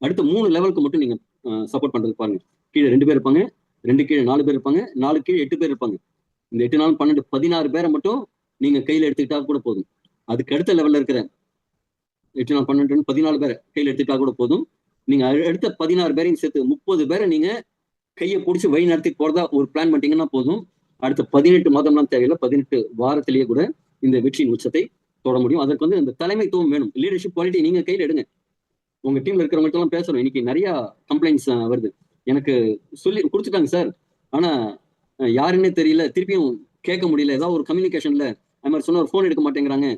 அடுத்த 3 லெவலுக்கு மட்டும் நீங்க சப்போர்ட் பண்றதுக்கு பாருங்க. கீழே 2 பேர் இருப்பாங்க, 2 கீழே 4 பேர் இருப்பாங்க, 4 கீழே 8 பேர் இருப்பாங்க. இந்த 8 4 12 16 பேரை மட்டும் நீங்க கையில எடுத்துக்கிட்டா கூட போதும். அதுக்கு அடுத்த லெவல்ல இருக்கிற 8 4 12 14 பேரை கையில எடுத்துக்கிட்டா கூட போதும். நீங்க அடுத்த 16 பேரையும் சேர்த்து 30 பேரை நீங்க கையை பிடிச்சி வழி நடத்தி போறதா ஒரு பிளான் பண்ணிட்டீங்கன்னா போதும். அடுத்த 18 மாதம்லாம் தேவையில்லை, 18 வாரத்திலேயே கூட இந்த வெற்றியின் உச்சத்தை தொட முடியும். அதற்கு வந்து இந்த தலைமைத்துவம் வேணும். லீடர்ஷிப் குவாலிட்டி நீங்க கையில எடுங்க. உங்க டீம்ல இருக்கிறவங்கள்ட்ட எல்லாம் பேசணும். இன்னைக்கு நிறைய கம்ப்ளைண்ட்ஸ் வருது. எனக்கு சொல்லி கொடுத்துட்டாங்க சார், ஆனா யாருன்னே தெரியல, திருப்பியும் கேட்க முடியல, ஏதாவது ஒரு கம்யூனிகேஷன்ல அது மாதிரி சொன்ன ஒரு ஃபோன் எடுக்க மாட்டேங்கிறாங்க.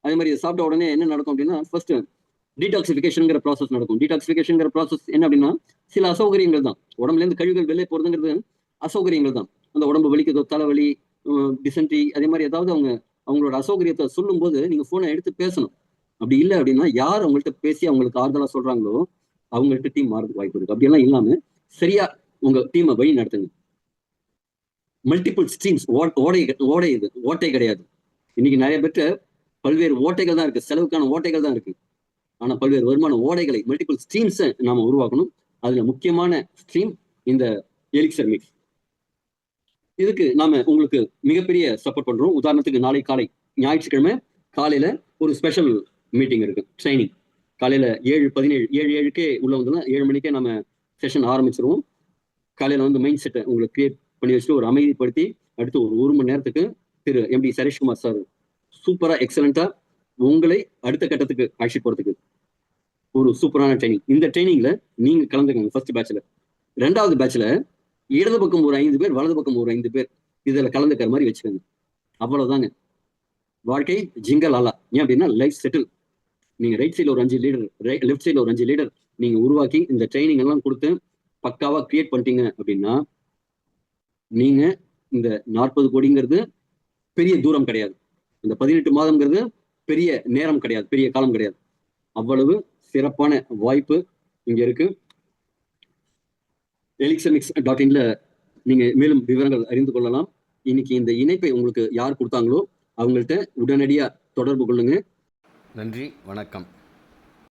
அதே மாதிரி சாப்பிட்ட உடனே என்ன நடக்கும் அப்படின்னா, ஃபர்ஸ்ட் டீடாக்சிஃபிகேஷன் ப்ராசஸ் நடக்கும். டீடாக்சிஃபிகேஷன் ப்ராசஸ் என்ன அப்படின்னா, சில அசௌகரியங்கள் தான். உடம்புல இருந்து கழிவுகள் வெளியே போறதுங்கிறது அசௌகரியங்கள் தான். அந்த உடம்பு வலிக்குதோ, தலைவலி, டிசென்ட்ரி, அதே மாதிரி ஏதாவது அவங்களோட அசௌகரியத்தை சொல்லும் போது நீங்க போனை எடுத்து பேசணும். அப்படி இல்லை அப்படின்னா, யார் அவங்கள்ட்ட பேசி அவங்களுக்கு ஆறுதலா சொல்றாங்களோ அவங்கள்ட்ட டீம் மாறதுக்கு வாய்ப்பு இருக்கு. அப்படியெல்லாம் இல்லாம சரியா உங்க டீமை வழி நடத்துங்க. மல்டிபிள் ஸ்ட்ரீம்ஸ், ஓடை இது ஓட்டை கிடையாது. இன்னைக்கு நிறைய பேர்ட்ட பல்வேறு ஓட்டைகள் தான் இருக்கு, செலவுக்கான ஓட்டைகள் தான் இருக்கு. ஆனா பல்வேறு வருமான ஓடைகளை, மல்டிபிள் ஸ்ட்ரீம்ஸை நாம உருவாக்கணும். அதுல முக்கியமான ஸ்ட்ரீம் இந்த எலிக்சர் மிக்ஸ். இதுக்கு நாம உங்களுக்கு மிகப்பெரிய சப்போர்ட் பண்றோம். உதாரணத்துக்கு நாளை காலை ஞாயிற்றுக்கிழமை காலையில ஒரு ஸ்பெஷல் மீட்டிங் இருக்கு, ட்ரைனிங். காலையில 7:17 7:07க்கே உள்ள வந்தோம்னா 7 மணிக்கே நம்ம செஷன் ஆரம்பிச்சிருவோம். காலையில வந்து மைண்ட் செட்டை உங்களுக்கு கிரியேட் பண்ணி வச்சுட்டு ஒரு அமைதிப்படுத்தி அடுத்து ஒரு மணி நேரத்துக்கு திரு எம்டி சரேஷ்குமார் சார் சூப்பரா எக்ஸலண்டா உங்களை அடுத்த கட்டத்துக்கு அழைச்சிட்டு போறதுக்கு ஒரு சூப்பரான ட்ரைனிங். இந்த ட்ரைனிங்ல நீங்க கலந்துக்கங்க. ஃபர்ஸ்ட் பேட்ச்ல. 2வது பேட்ச்ல இடது பக்கம் ஒரு 5 பேர், வலது பக்கம் ஒரு 5 பேர் இதுல கலந்துக்கிற மாதிரி வச்சுக்கோங்க. அவ்வளவுதாங்க. வாழ்க்கை ஜிங்கல் ஆலா. ஏன் அப்படின்னா லைஃப் செட்டில். நீங்க ரைட் சைட்ல ஒரு 5 லீடர், லெஃப்ட் சைட்ல ஒரு 5 லீடர் நீங்க உருவாக்கி இந்த ட்ரைனிங் எல்லாம் கொடுத்து பக்காவா கிரியேட் பண்ணிட்டீங்க அப்படின்னா நீங்க இந்த 40 கோடிங்கிறது பெரிய தூரம் கிடையாது. இந்த 18 மாதம்ங்கிறது பெரிய நேரம் கிடையாது, பெரிய காலம் கிடையாது. அவ்வளவு சிறப்பான வாய்ப்பு இங்க இருக்கு. elixirmix.inல நீங்க மேலும் விவரங்கள் அறிந்து கொள்ளலாம். இன்னைக்கு இந்த இணைப்பை உங்களுக்கு யார் கொடுத்தாங்களோ அவங்கள்ட்ட உடனடியா தொடர்பு கொள்ளுங்க. நன்றி, வணக்கம்.